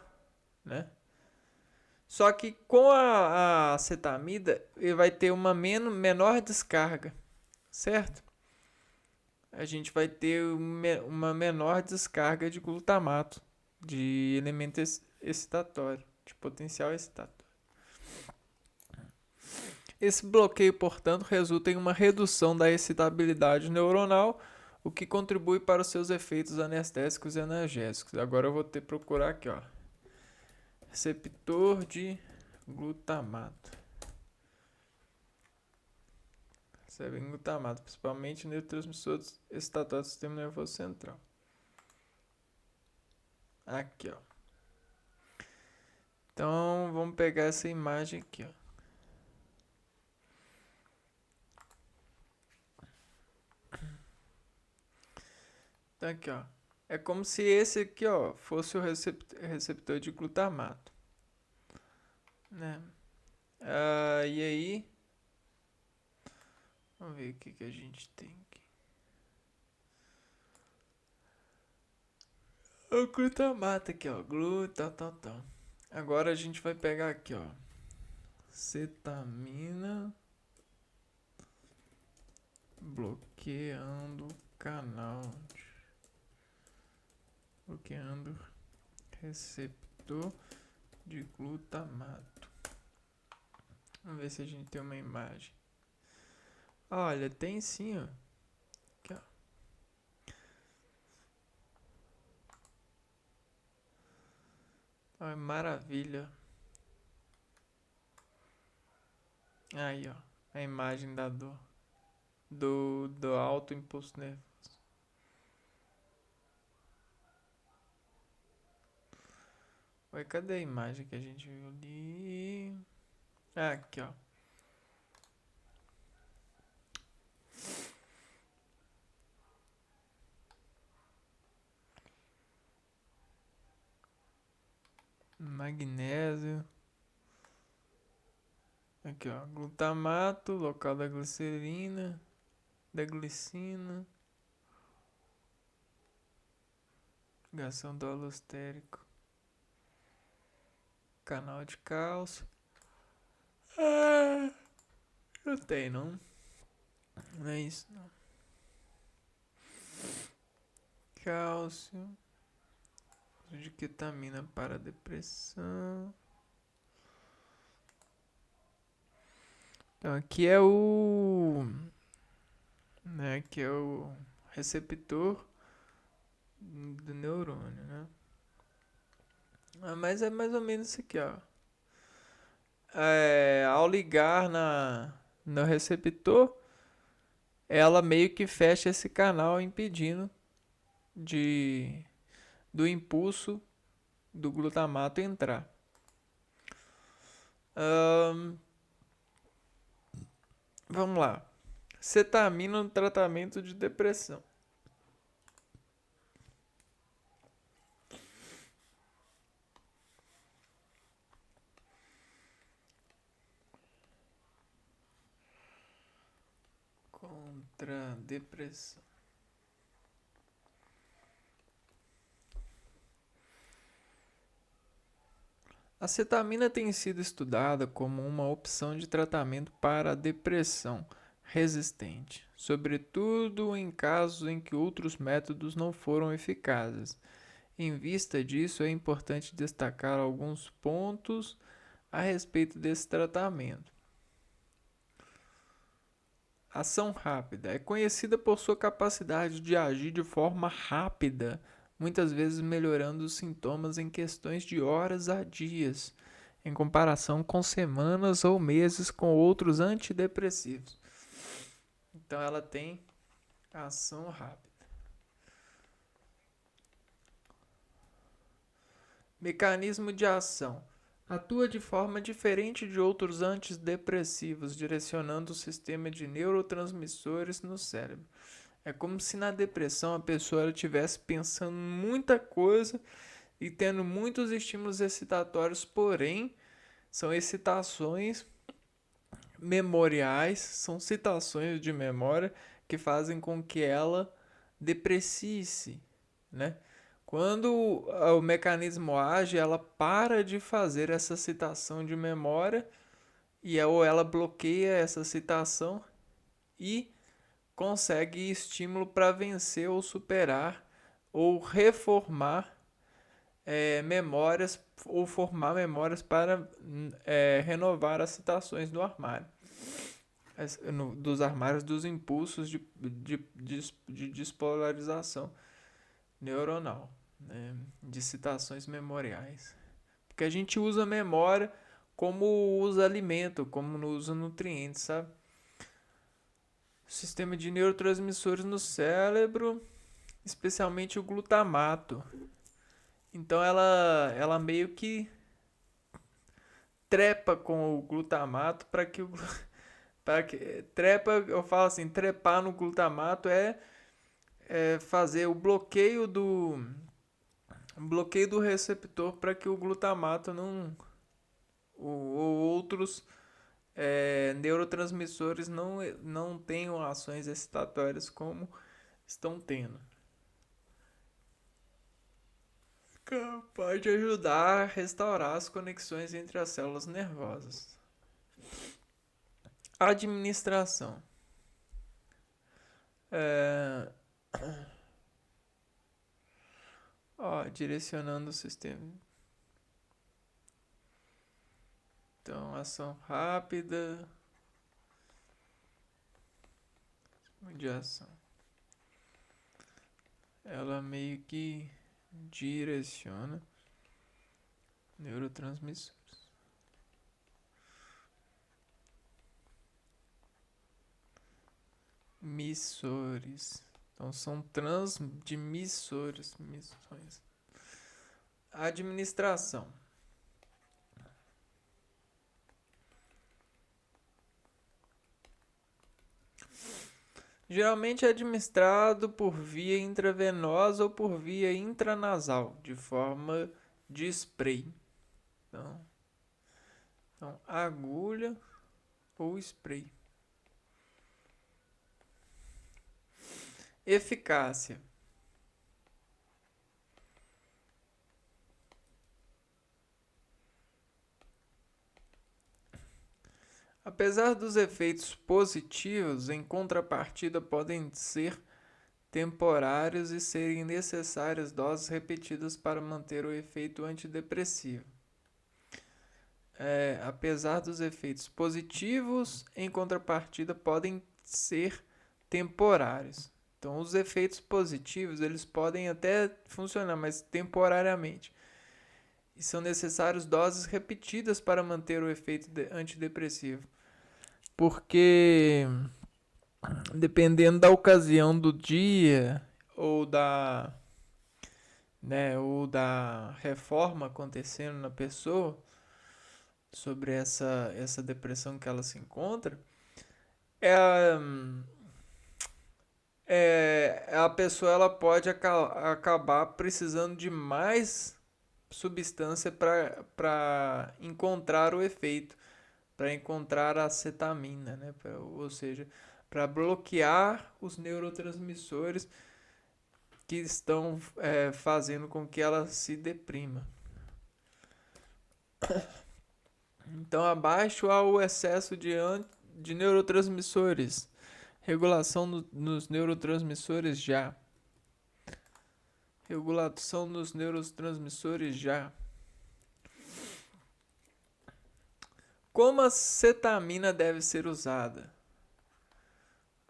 né? Só que com a acetamida ele vai ter uma menor descarga, certo? A gente vai ter uma menor descarga de glutamato, de elemento excitatório, de potencial excitatório. Esse bloqueio, portanto, resulta em uma redução da excitabilidade neuronal, o que contribui para os seus efeitos anestésicos e analgésicos. Agora eu vou ter que procurar aqui, ó. Receptor de glutamato. Recebe glutamato, principalmente neurotransmissores excitatórios do sistema nervoso central. Aqui, ó. Então, vamos pegar essa imagem aqui, ó. Então, aqui, ó. É como se esse aqui, ó, fosse o receptor de glutamato, né? E aí, vamos ver o que a gente tem aqui. O glutamato aqui, ó. Tal. Agora a gente vai pegar aqui, ó. Cetamina bloqueando canal. Bloqueando receptor de glutamato. Vamos ver se a gente tem uma imagem. Olha, tem sim, ó. Aqui, ó. Ai, maravilha. Aí, ó. A imagem da dor. Do alto impulso nervoso. Oi, cadê a imagem que a gente viu ali? Aqui, ó. Magnésio. Aqui, ó. Glutamato, local da glicerina, da glicina. Ligação do alostérico. Canal de cálcio. Não tem, não. Não é isso, não. Cálcio. Uso de ketamina para depressão. Então aqui é o... Né, aqui é o receptor do neurônio, né? Mas é mais ou menos isso aqui, ó. Ao ligar no receptor, ela meio que fecha esse canal impedindo do impulso do glutamato entrar. Vamos lá. Cetamina no tratamento de depressão. contra a depressão. A cetamina tem sido estudada como uma opção de tratamento para a depressão resistente, sobretudo em casos em que outros métodos não foram eficazes. Em vista disso, é importante destacar alguns pontos a respeito desse tratamento. Ação rápida. É conhecida por sua capacidade de agir de forma rápida, muitas vezes melhorando os sintomas em questões de horas a dias, em comparação com semanas ou meses com outros antidepressivos. Então ela tem ação rápida. Mecanismo de ação. Atua de forma diferente de outros antidepressivos, direcionando o sistema de neurotransmissores no cérebro. É como se na depressão a pessoa estivesse pensando muita coisa e tendo muitos estímulos excitatórios, porém são excitações memoriais, são citações de memória que fazem com que ela deprecie-se, né? Quando o mecanismo age, ela para de fazer essa citação de memória ou ela bloqueia essa citação e consegue estímulo para vencer ou superar ou reformar memórias ou formar memórias para renovar as citações do armário. Dos armários dos impulsos de despolarização neuronal, né, de citações memoriais. Porque a gente usa a memória como usa alimento, como usa nutrientes, sabe? Sistema de neurotransmissores no cérebro, especialmente o glutamato. Então ela meio que trepa com o glutamato para que eu falo assim, trepar no glutamato é fazer o bloqueio do receptor para que o glutamato ou outros neurotransmissores não tenham ações excitatórias como estão tendo. Capaz de ajudar a restaurar as conexões entre as células nervosas. Administração. Direcionando o sistema. Então, ação rápida de ação. Ela meio que direciona neurotransmissores. Missores. Então são transmissores. Missões. Administração. Geralmente é administrado por via intravenosa ou por via intranasal, de forma de spray. Então agulha ou spray. Eficácia. Apesar dos efeitos positivos, em contrapartida podem ser temporários e serem necessárias doses repetidas para manter o efeito antidepressivo. Apesar dos efeitos positivos, em contrapartida podem ser temporários. Então, os efeitos positivos eles podem até funcionar, mas temporariamente. E são necessárias doses repetidas para manter o efeito antidepressivo. Porque dependendo da ocasião do dia ou da reforma acontecendo na pessoa sobre essa depressão que ela se encontra, a pessoa ela pode acabar precisando de mais substância para encontrar o efeito, para encontrar a cetamina, né? Ou seja, para bloquear os neurotransmissores que estão fazendo com que ela se deprima. Então, abaixo há o excesso de neurotransmissores. Regulação nos neurotransmissores já. Regulação dos neurotransmissores já. Como a cetamina deve ser usada?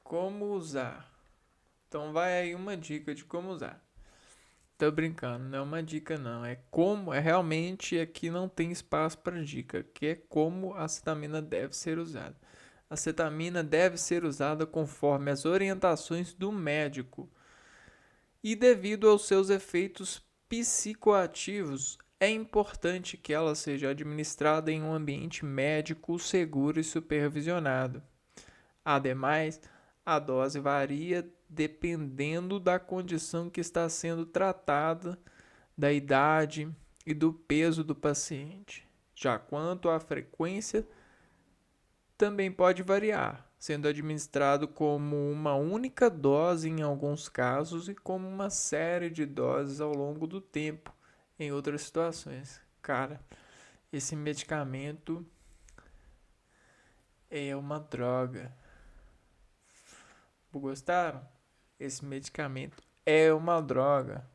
Como usar? Então vai aí uma dica de como usar. Tô brincando, não é uma dica não. É como, realmente aqui não tem espaço para dica, que é como a cetamina deve ser usada. A cetamina deve ser usada conforme as orientações do médico. E devido aos seus efeitos psicoativos, é importante que ela seja administrada em um ambiente médico seguro e supervisionado. Ademais, a dose varia dependendo da condição que está sendo tratada, da idade e do peso do paciente. Já quanto à frequência, também pode variar, sendo administrado como uma única dose em alguns casos e como uma série de doses ao longo do tempo em outras situações. Cara, esse medicamento é uma droga. Gostaram? Esse medicamento é uma droga.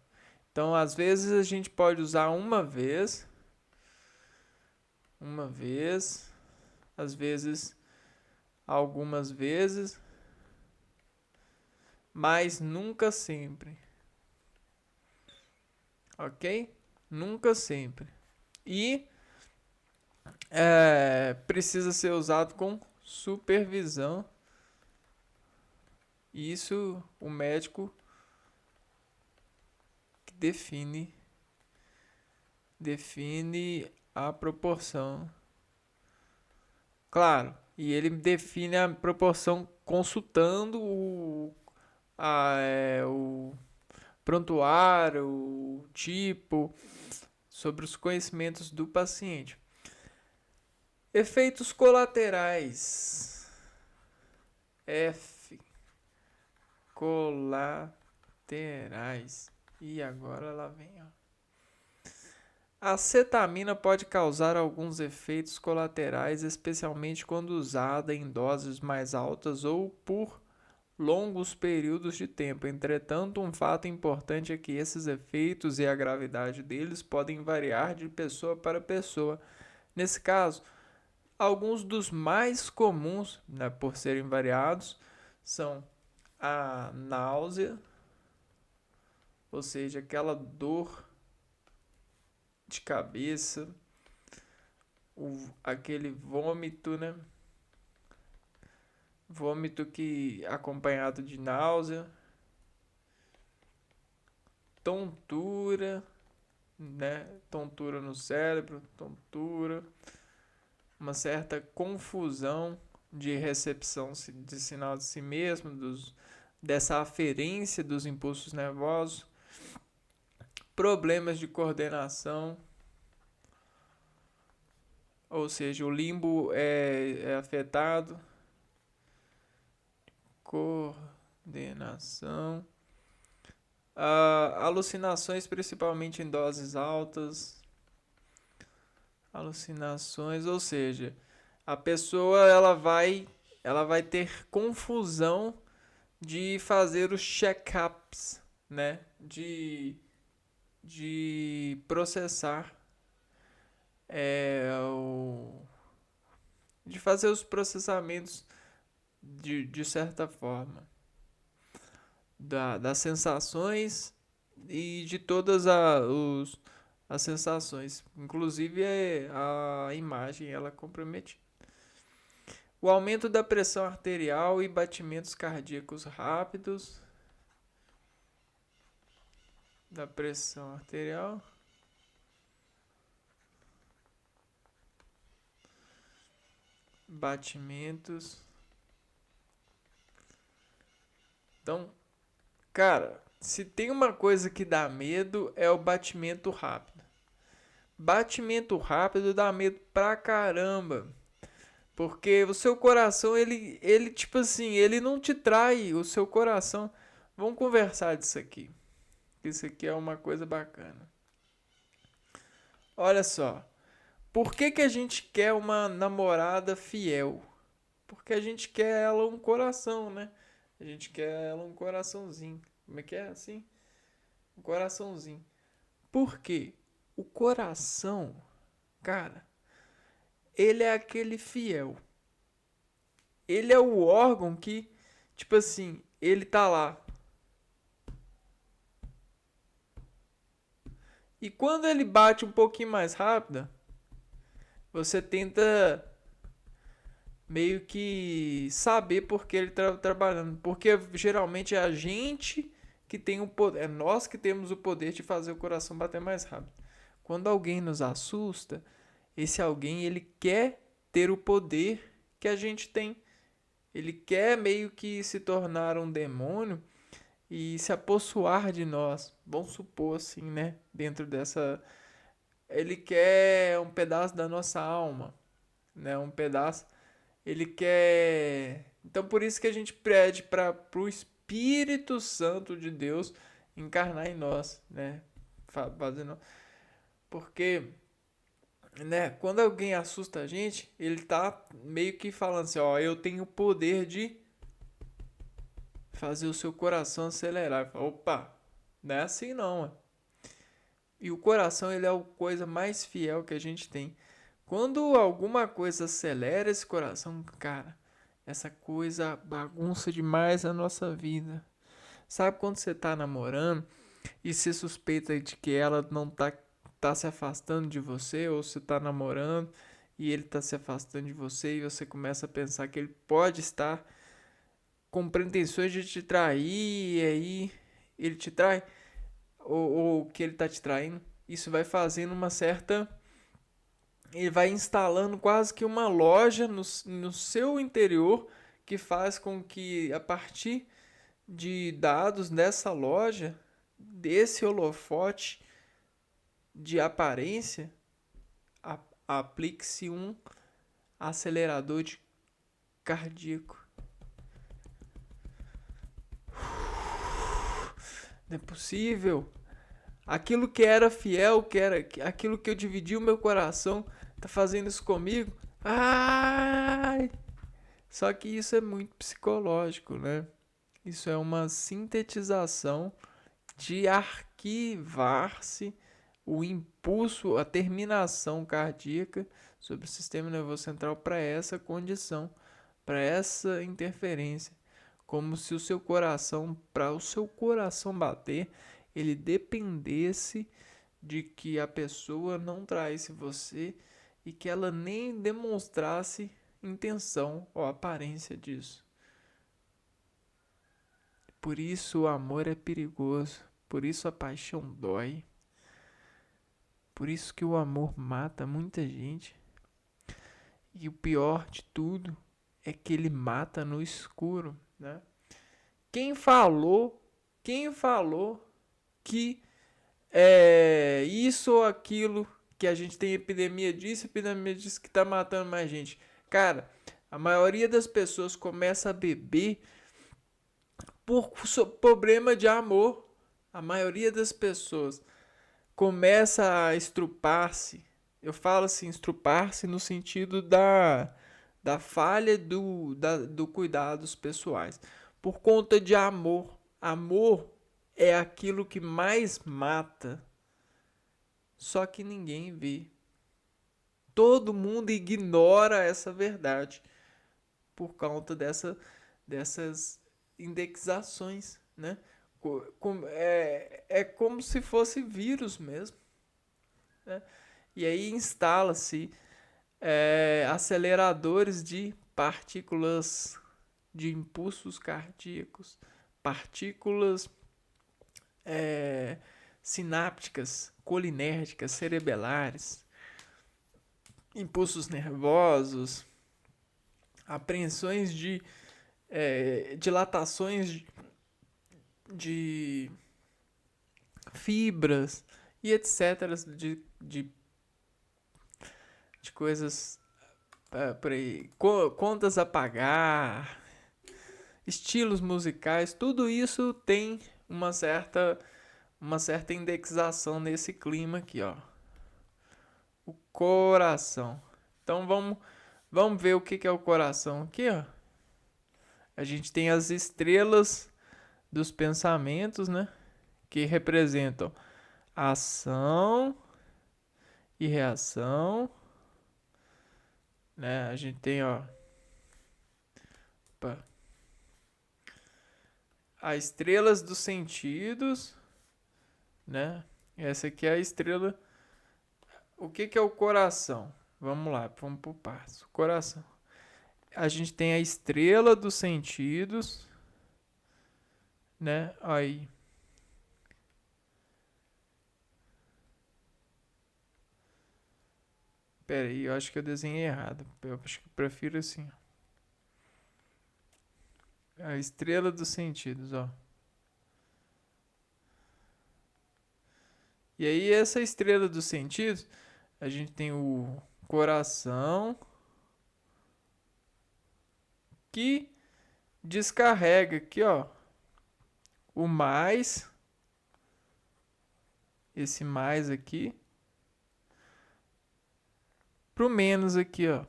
Então, às vezes a gente pode usar uma vez, às vezes algumas vezes, mas nunca sempre. Ok? Nunca sempre. E precisa ser usado com supervisão. Isso o médico que define a proporção. Claro, e ele define a proporção consultando o prontuário, o tipo, sobre os conhecimentos do paciente. Efeitos colaterais. Colaterais. E agora lá vem, ó. A cetamina pode causar alguns efeitos colaterais, especialmente quando usada em doses mais altas ou por longos períodos de tempo. Entretanto, um fato importante é que esses efeitos e a gravidade deles podem variar de pessoa para pessoa. Nesse caso, alguns dos mais comuns, né, por serem variados, são a náusea, ou seja, aquela dor de cabeça, aquele vômito, né? Vômito que acompanhado de náusea, tontura, né? Tontura no cérebro, tontura, uma certa confusão de recepção de sinal de si mesmo, dessa aferência dos impulsos nervosos, problemas de coordenação, ou seja, o limbo é afetado, coordenação, alucinações principalmente em doses altas, alucinações, ou seja, a pessoa ela vai ter confusão de fazer os check-ups, né? De processar de fazer os processamentos de certa forma das sensações e de todas as sensações, inclusive a imagem ela é comprometida. O aumento da pressão arterial e batimentos cardíacos rápidos. Da pressão arterial. Batimentos. Então, cara, se tem uma coisa que dá medo é o batimento rápido. Batimento rápido dá medo pra caramba. Porque o seu coração, ele tipo assim, ele não te trai, o seu coração. Vamos conversar disso aqui. Isso aqui é uma coisa bacana. Olha só. Por que que a gente quer uma namorada fiel? Porque a gente quer ela um coração, né? A gente quer ela um coraçãozinho. Como é que é assim? Um coraçãozinho. Por quê? O coração, cara, ele é aquele fiel. Ele é o órgão que, tipo assim, ele tá lá. E quando ele bate um pouquinho mais rápido, você tenta meio que saber por que ele tá trabalhando. Porque geralmente é a gente que tem o poder, é nós que temos o poder de fazer o coração bater mais rápido. Quando alguém nos assusta, esse alguém ele quer ter o poder que a gente tem. Ele quer meio que se tornar um demônio e se apossuar de nós. Vamos supor assim, né? Dentro dessa. Ele quer um pedaço da nossa alma, né? Um pedaço. Ele quer. Então por isso que a gente pede para o Espírito Santo de Deus encarnar em nós, né? Fazendo. Porque, né? Quando alguém assusta a gente, ele tá meio que falando assim, ó, eu tenho o poder de fazer o seu coração acelerar. Opa, não é assim não, mano. E o coração, ele é a coisa mais fiel que a gente tem. Quando alguma coisa acelera esse coração, cara, essa coisa bagunça demais a nossa vida. Sabe quando você tá namorando e você suspeita de que ela não tá se afastando de você, ou você tá namorando e ele tá se afastando de você e você começa a pensar que ele pode estar com pretensões de te trair, e aí ele te trai, ou que ele tá te traindo, isso vai fazendo uma certa. Ele vai instalando quase que uma loja no seu interior que faz com que, a partir de dados dessa loja, desse holofote de aparência, aplique-se um acelerador de cardíaco. Não é possível. Aquilo que era fiel, que era aquilo que eu dividi o meu coração, tá fazendo isso comigo. Ai! Só que isso é muito psicológico, né? Isso é uma sintetização de arquivar-se o impulso, a terminação cardíaca sobre o sistema nervoso central para essa condição, para essa interferência. Como se o seu coração, para o seu coração bater, ele dependesse de que a pessoa não traísse você e que ela nem demonstrasse intenção ou aparência disso. Por isso o amor é perigoso, por isso a paixão dói, por isso que o amor mata muita gente. E o pior de tudo é que ele mata no escuro, né? Quem falou, quem falou que é isso ou aquilo, que a gente tem epidemia disso que tá matando mais gente. Cara, a maioria das pessoas começa a beber por problema de amor. A maioria das pessoas começa a estrupar-se. Eu falo assim, estrupar-se no sentido da falha do cuidados pessoais. Por conta de amor. Amor é aquilo que mais mata. Só que ninguém vê. Todo mundo ignora essa verdade por conta dessas indexações, né? É como se fosse vírus mesmo, né? E aí instala-se aceleradores de partículas de impulsos cardíacos, partículas sinápticas, colinérgicas, cerebelares, impulsos nervosos, apreensões de dilatações de fibras e etc. de coisas por aí, contas a pagar, estilos musicais, tudo isso tem uma certa indexação nesse clima aqui, ó. O coração. Então vamos ver o que é o coração aqui, ó. A gente tem as estrelas dos pensamentos, né? Que representam ação e reação, né? A gente tem, ó, opa, as estrelas dos sentidos, né? Essa aqui é a estrela. O que é o coração? Vamos lá, vamos por partes. O coração. A gente tem a estrela dos sentidos, né? Aí. Pera aí, eu acho que eu desenhei errado. Eu acho que eu prefiro assim, ó. A estrela dos sentidos, ó. E aí, essa estrela dos sentidos, a gente tem o coração que descarrega aqui, ó, o mais, esse mais aqui, pro menos aqui, ó.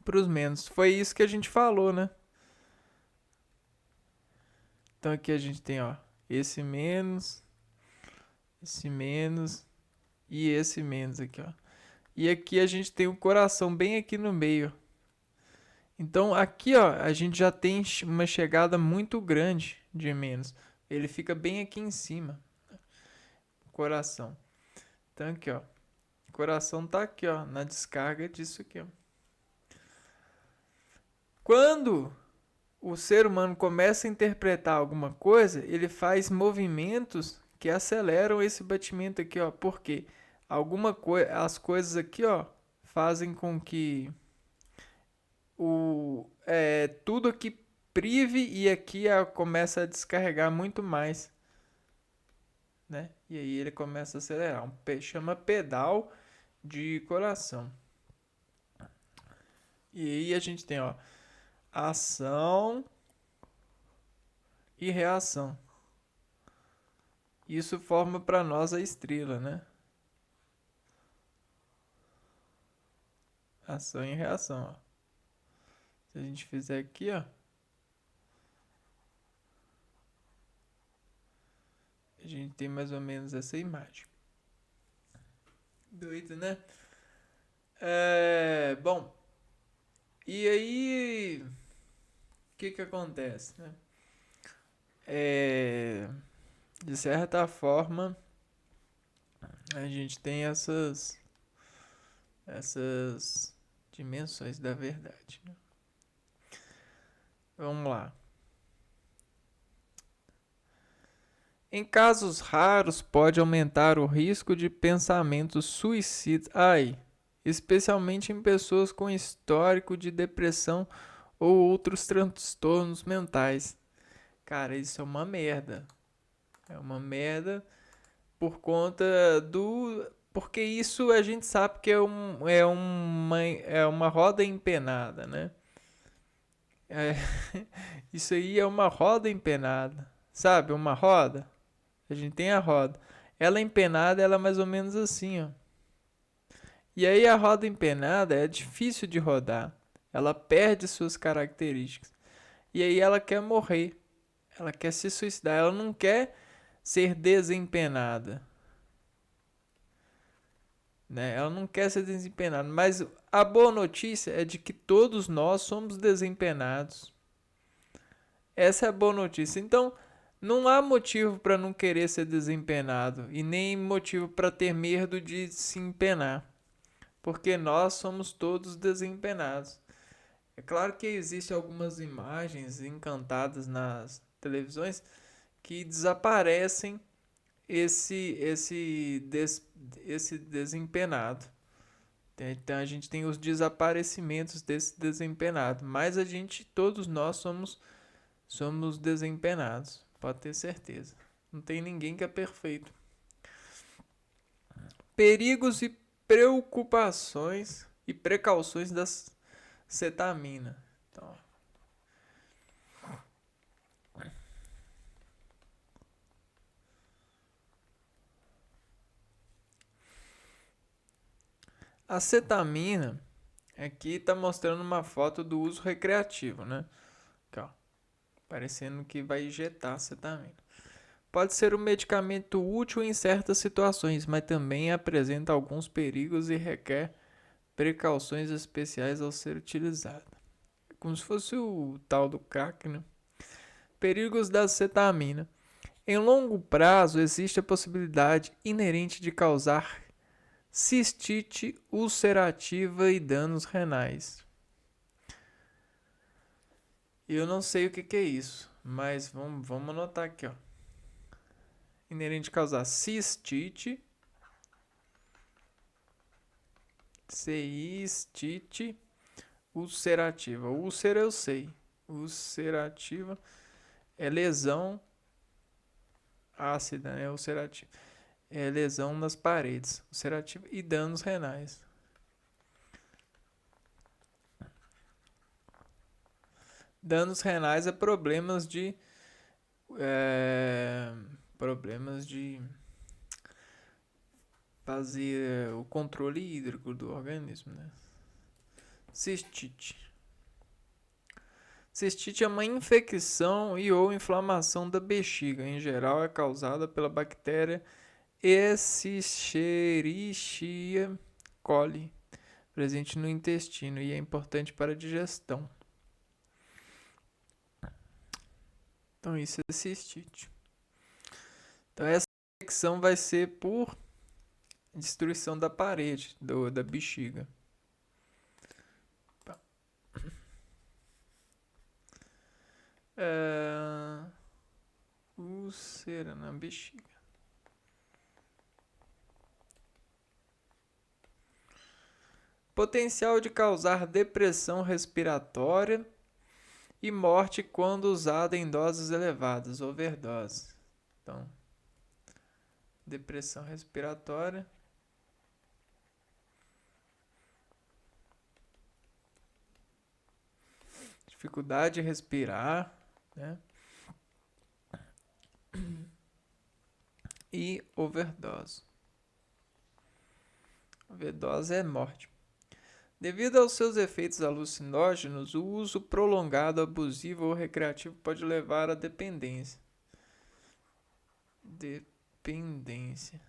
Pros menos. Foi isso que a gente falou, né? Então aqui a gente tem, ó, esse menos e esse menos aqui, ó. E aqui a gente tem o coração bem aqui no meio. Então aqui, ó, a gente já tem uma chegada muito grande de menos. Ele fica bem aqui em cima. Coração. Então aqui, ó. O coração tá aqui, ó, na descarga disso aqui, ó. Quando o ser humano começa a interpretar alguma coisa, ele faz movimentos que aceleram esse batimento aqui, ó. Porque as coisas aqui, ó, fazem com que tudo aqui prive e aqui começa a descarregar muito mais, né? E aí ele começa a acelerar. Chama pedal de coração. E aí a gente tem, ó, ação e reação. Isso forma para nós a estrela, né? Ação e reação, ó. Se a gente fizer aqui, ó, a gente tem mais ou menos essa imagem. Doido, né? Bom, e aí, o que acontece, né? De certa forma, a gente tem essas dimensões da verdade, né? Vamos lá. Em casos raros, pode aumentar o risco de pensamentos suicidas, especialmente em pessoas com histórico de depressão ou outros transtornos mentais. Cara, isso é uma merda. É uma merda por conta do... Porque isso a gente sabe que é uma roda empenada, né? Isso aí é uma roda empenada. Sabe, uma roda? A gente tem a roda. Ela empenada, ela é mais ou menos assim, ó. E aí a roda empenada é difícil de rodar. Ela perde suas características. E aí ela quer morrer. Ela quer se suicidar. Ela não quer ser desempenada, né? Ela não quer ser desempenada. Mas a boa notícia é de que todos nós somos desempenados. Essa é a boa notícia. Então, não há motivo para não querer ser desempenado e nem motivo para ter medo de se empenar, porque nós somos todos desempenados. É claro que existem algumas imagens encantadas nas televisões que desaparecem esse desempenado. Então a gente tem os desaparecimentos desse desempenado, mas todos nós somos desempenados, pode ter certeza. Não tem ninguém que é perfeito. Perigos e preocupações e precauções da cetamina. Então, a cetamina aqui está mostrando uma foto do uso recreativo, né? Aqui, ó, parecendo que vai injetar cetamina. Pode ser um medicamento útil em certas situações, mas também apresenta alguns perigos e requer precauções especiais ao ser utilizado. Como se fosse o tal do crack, né? Perigos da cetamina. Em longo prazo, existe a possibilidade inerente de causar cistite ulcerativa e danos renais. Eu não sei o que é isso, mas vamos anotar aqui, ó. Inerente de causar cistite, cistite ulcerativa. Úlcera eu sei. Ulcerativa é lesão ácida, né? Ulcerativa. É lesão nas paredes. Ulcerativa e danos renais. Danos renais é problemas de fazer o controle hídrico do organismo, né? Cistite. Cistite é uma infecção e ou inflamação da bexiga. Em geral, é causada pela bactéria Escherichia coli, presente no intestino e é importante para a digestão. Então, isso é cistite. Então, essa infecção vai ser por destruição da parede da bexiga. Úlcera na bexiga. Potencial de causar depressão respiratória e morte quando usada em doses elevadas, overdose. Então, depressão respiratória. Dificuldade de respirar, né? E overdose. Overdose é morte. Devido aos seus efeitos alucinógenos, o uso prolongado, abusivo ou recreativo pode levar à dependência. Dependência.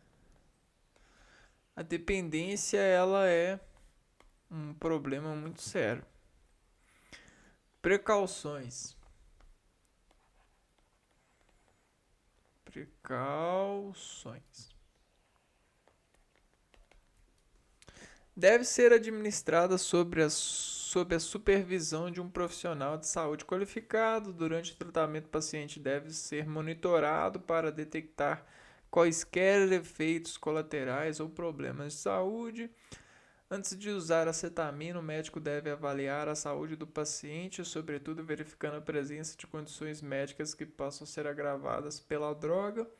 A dependência, ela é um problema muito sério. Precauções. Deve ser administrada sob a supervisão de um profissional de saúde qualificado. Durante o tratamento, o paciente deve ser monitorado para detectar quaisquer efeitos colaterais ou problemas de saúde. Antes de usar a cetamina, o médico deve avaliar a saúde do paciente, sobretudo verificando a presença de condições médicas que possam ser agravadas pela droga.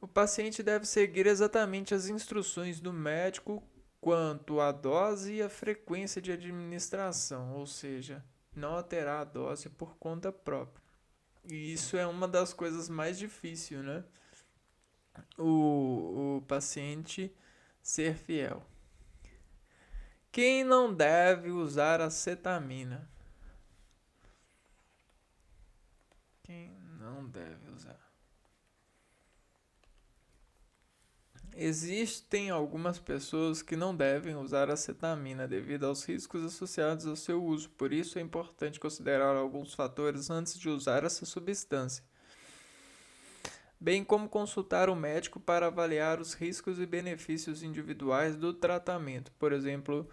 O paciente deve seguir exatamente as instruções do médico quanto à dose e à frequência de administração, ou seja, não alterar a dose por conta própria. E isso é uma das coisas mais difíceis, né? O paciente ser fiel. Quem não deve usar a cetamina? Quem não deve usar? Existem algumas pessoas que não devem usar a cetamina devido aos riscos associados ao seu uso, por isso é importante considerar alguns fatores antes de usar essa substância, bem como consultar o médico para avaliar os riscos e benefícios individuais do tratamento. Por exemplo,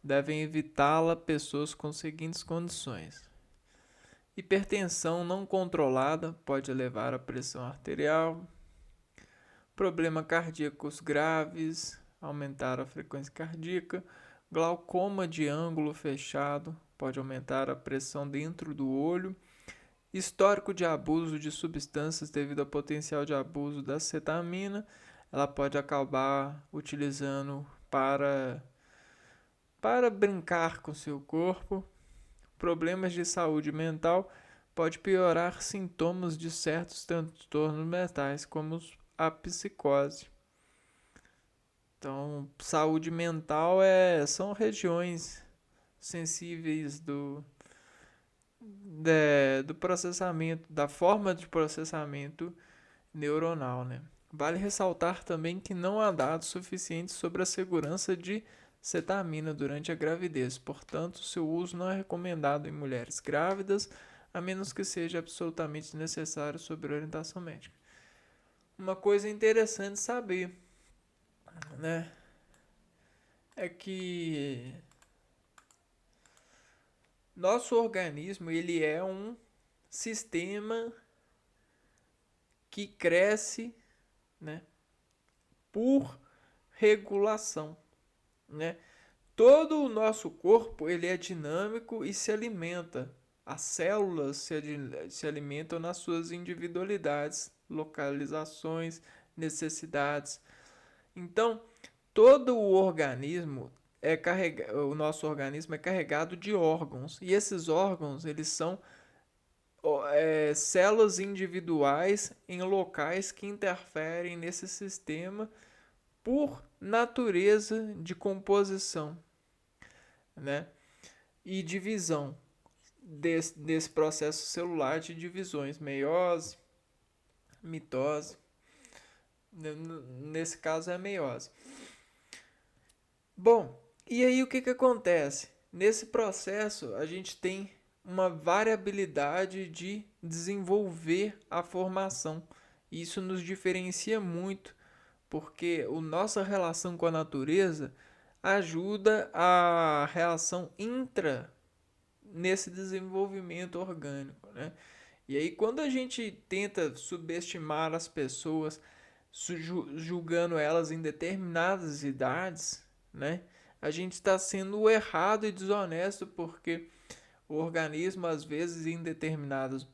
devem evitá-la pessoas com as seguintes condições: hipertensão não controlada pode elevar a pressão arterial, problemas cardíacos graves, aumentar a frequência cardíaca, glaucoma de ângulo fechado, pode aumentar a pressão dentro do olho, histórico de abuso de substâncias devido ao potencial de abuso da cetamina, ela pode acabar utilizando para brincar com seu corpo. Problemas de saúde mental pode piorar sintomas de certos transtornos mentais, como a psicose. Então, saúde mental são regiões sensíveis do processamento, da forma de processamento neuronal, né? Vale ressaltar também que não há dados suficientes sobre a segurança de cetamina durante a gravidez, portanto, seu uso não é recomendado em mulheres grávidas, a menos que seja absolutamente necessário sob orientação médica. Uma coisa interessante saber, né, é que nosso organismo ele é um sistema que cresce, né, por regulação, né? Todo o nosso corpo ele é dinâmico e se alimenta. As células se alimentam nas suas individualidades, localizações, necessidades. Então, todo o organismo o nosso organismo é carregado de órgãos e esses órgãos eles são células individuais em locais que interferem nesse sistema por natureza de composição, né? E divisão desse processo celular de divisões, meiose, mitose, nesse caso é a meiose. Bom, e aí o que acontece? Nesse processo a gente tem uma variabilidade de desenvolver a formação. Isso nos diferencia muito, porque a nossa relação com a natureza ajuda a relação intra nesse desenvolvimento orgânico, né? E aí quando a gente tenta subestimar as pessoas, julgando elas em determinadas idades, né? A gente está sendo errado e desonesto porque o organismo às vezes em determinadas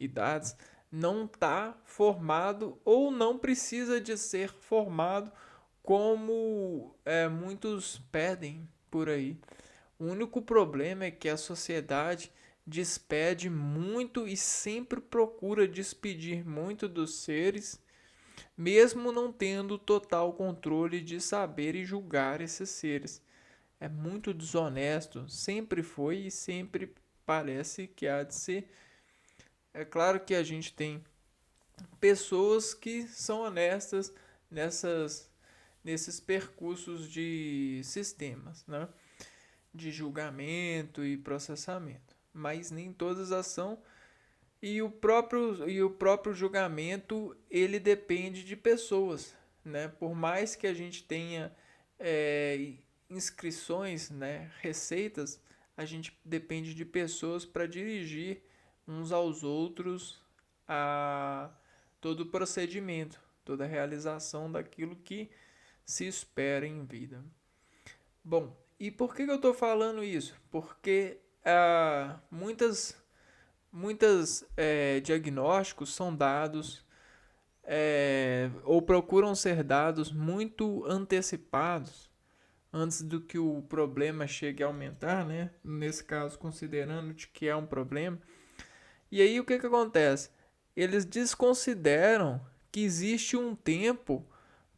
idades não está formado ou não precisa de ser formado como muitos pedem por aí. O único problema é que a sociedade despede muito e sempre procura despedir muito dos seres, mesmo não tendo total controle de saber e julgar esses seres. É muito desonesto, sempre foi e sempre parece que há de ser. É claro que a gente tem pessoas que são honestas nesses percursos de sistemas, né? De julgamento e processamento, mas nem todas as são. E o próprio julgamento ele depende de pessoas, né? Por mais que a gente tenha inscrições, né, receitas, a gente depende de pessoas para dirigir uns aos outros a todo o procedimento, toda a realização daquilo que se espera em vida. Bom, e por que eu estou falando isso? Porque muitas diagnósticos são dados ou procuram ser dados muito antecipados antes do que o problema chegue a aumentar, né? Nesse caso, considerando que é um problema. E aí o que acontece? Eles desconsideram que existe um tempo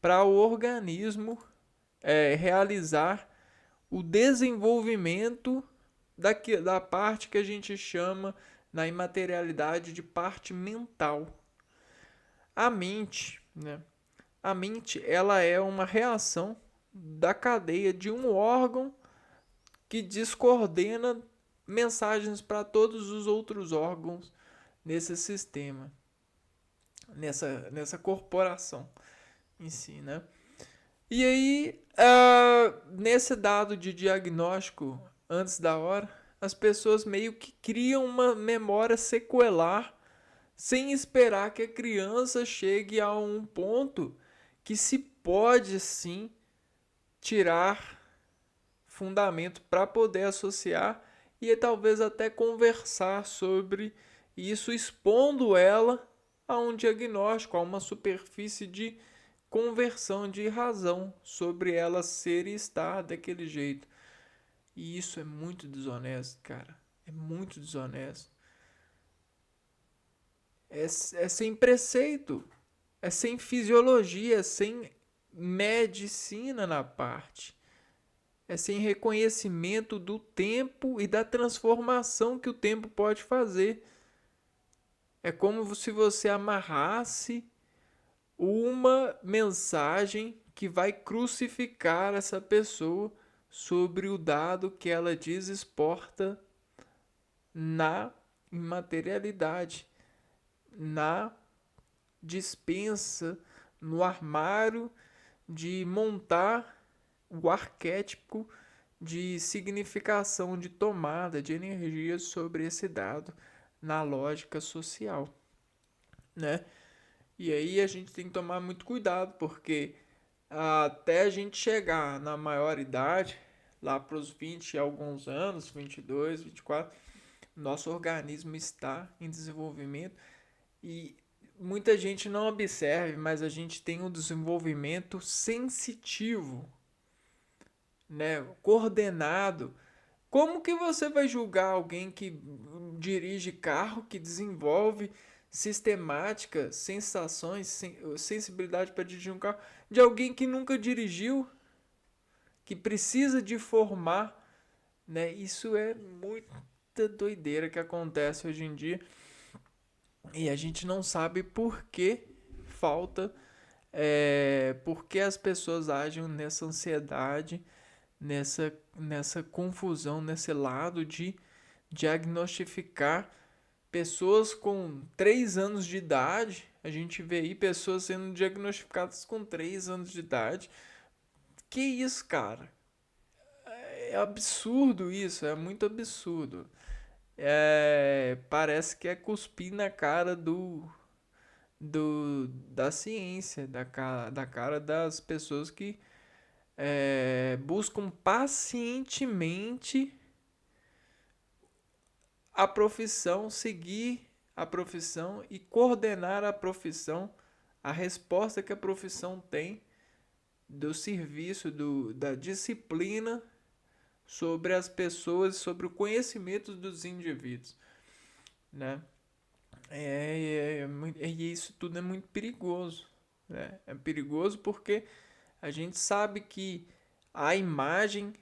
para o organismo realizar o desenvolvimento da parte que a gente chama na imaterialidade de parte mental. A mente, né? A mente ela é uma reação da cadeia de um órgão que descoordena mensagens para todos os outros órgãos nesse sistema, nessa corporação em si, né? E aí, nesse dado de diagnóstico antes da hora, as pessoas meio que criam uma memória sequelar sem esperar que a criança chegue a um ponto que se pode sim tirar fundamento para poder associar e talvez até conversar sobre isso, expondo ela a um diagnóstico, a uma superfície de conversão de razão sobre ela ser e estar daquele jeito. E isso é muito desonesto, cara. É muito desonesto. É sem preceito. É sem fisiologia, é sem medicina na parte. É sem reconhecimento do tempo e da transformação que o tempo pode fazer. É como se você amarrasse uma mensagem que vai crucificar essa pessoa sobre o dado que ela diz exporta na imaterialidade, na dispensa, no armário de montar o arquétipo de significação de tomada de energia sobre esse dado na lógica social, né? E aí a gente tem que tomar muito cuidado, porque até a gente chegar na maioridade, lá para os 20 e alguns anos, 22, 24, nosso organismo está em desenvolvimento e muita gente não observa, mas a gente tem um desenvolvimento sensitivo, né, coordenado. Como que você vai julgar alguém que dirige carro, que desenvolve sistemática, sensações, sensibilidade para dirigir um carro, de alguém que nunca dirigiu, que precisa de formar, né? Isso é muita doideira que acontece hoje em dia e a gente não sabe por que falta, por que as pessoas agem nessa ansiedade, nessa confusão, nesse lado de diagnosticar pessoas com 3 anos de idade. A gente vê aí pessoas sendo diagnosticadas com 3 anos de idade. Que isso, cara? É absurdo isso, é muito absurdo. Parece que é cuspir na cara da ciência, da cara das pessoas que buscam pacientemente a profissão, seguir a profissão e coordenar a profissão, a resposta que a profissão tem do serviço, da disciplina sobre as pessoas, sobre o conhecimento dos indivíduos, né? E isso tudo é muito perigoso, né? É perigoso porque a gente sabe que a imagem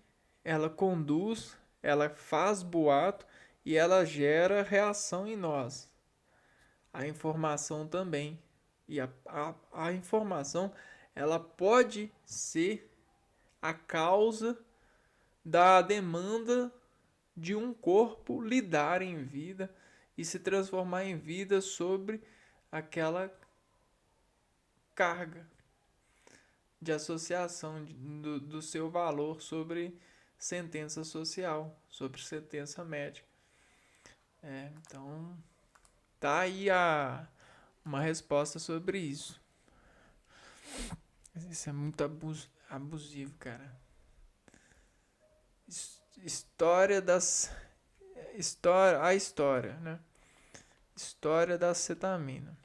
ela conduz, ela faz boato e ela gera reação em nós. A informação também. E a informação ela pode ser a causa da demanda de um corpo lidar em vida e se transformar em vida sobre aquela carga de associação do seu valor sobre sentença social, sobre sentença médica. Então, tá aí uma resposta sobre isso. Isso é muito abusivo, cara. História das... a história, né? História da cetamina.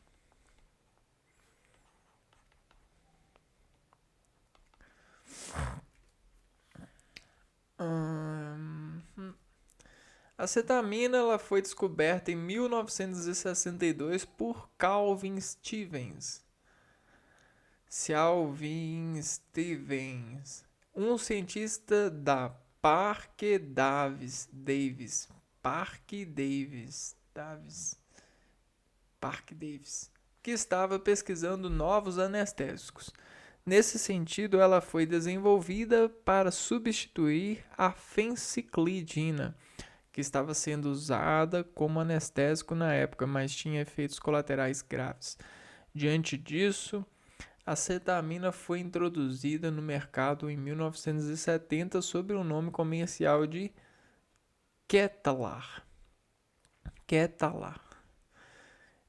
A cetamina ela foi descoberta em 1962 por Calvin Stevens. Um cientista da Parke Davis, que estava pesquisando novos anestésicos. Nesse sentido, ela foi desenvolvida para substituir a fenciclidina, que estava sendo usada como anestésico na época, mas tinha efeitos colaterais graves. Diante disso, a cetamina foi introduzida no mercado em 1970 sob o nome comercial de Ketalar.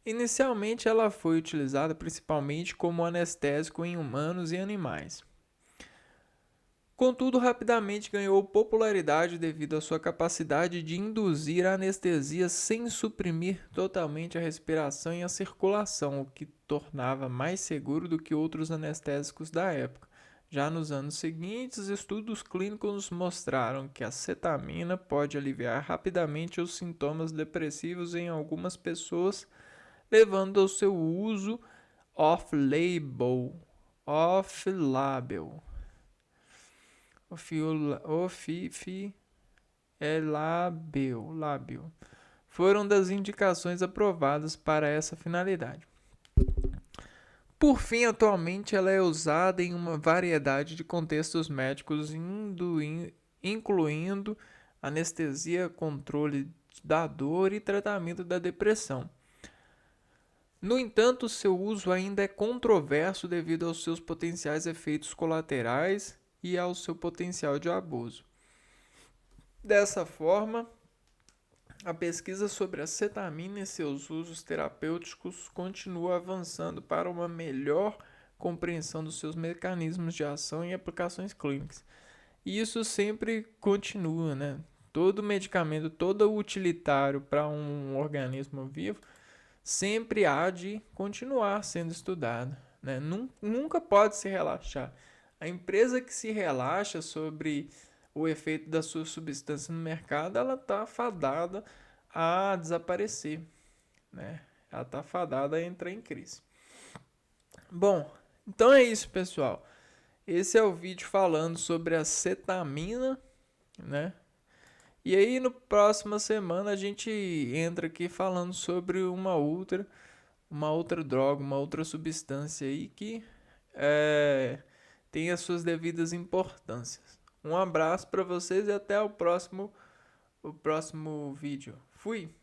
Inicialmente, ela foi utilizada principalmente como anestésico em humanos e animais. Contudo, rapidamente ganhou popularidade devido à sua capacidade de induzir anestesia sem suprimir totalmente a respiração e a circulação, o que tornava mais seguro do que outros anestésicos da época. Já nos anos seguintes, estudos clínicos mostraram que a cetamina pode aliviar rapidamente os sintomas depressivos em algumas pessoas, levando ao seu uso off-label. Lábio. Foram das indicações aprovadas para essa finalidade. Por fim, atualmente ela é usada em uma variedade de contextos médicos, incluindo anestesia, controle da dor e tratamento da depressão. No entanto, seu uso ainda é controverso devido aos seus potenciais efeitos colaterais e ao seu potencial de abuso. Dessa forma, a pesquisa sobre a cetamina e seus usos terapêuticos continua avançando para uma melhor compreensão dos seus mecanismos de ação e aplicações clínicas. E isso sempre continua, né? Todo medicamento, todo utilitário para um organismo vivo, sempre há de continuar sendo estudado, né? Nunca pode se relaxar. A empresa que se relaxa sobre o efeito da sua substância no mercado, ela está fadada a desaparecer, né? Ela está fadada a entrar em crise. Bom, então é isso, pessoal. Esse é o vídeo falando sobre a cetamina, né? E aí, no próxima semana, a gente entra aqui falando sobre uma outra droga, uma outra substância aí que tem as suas devidas importâncias. Um abraço para vocês e até o próximo vídeo. Fui!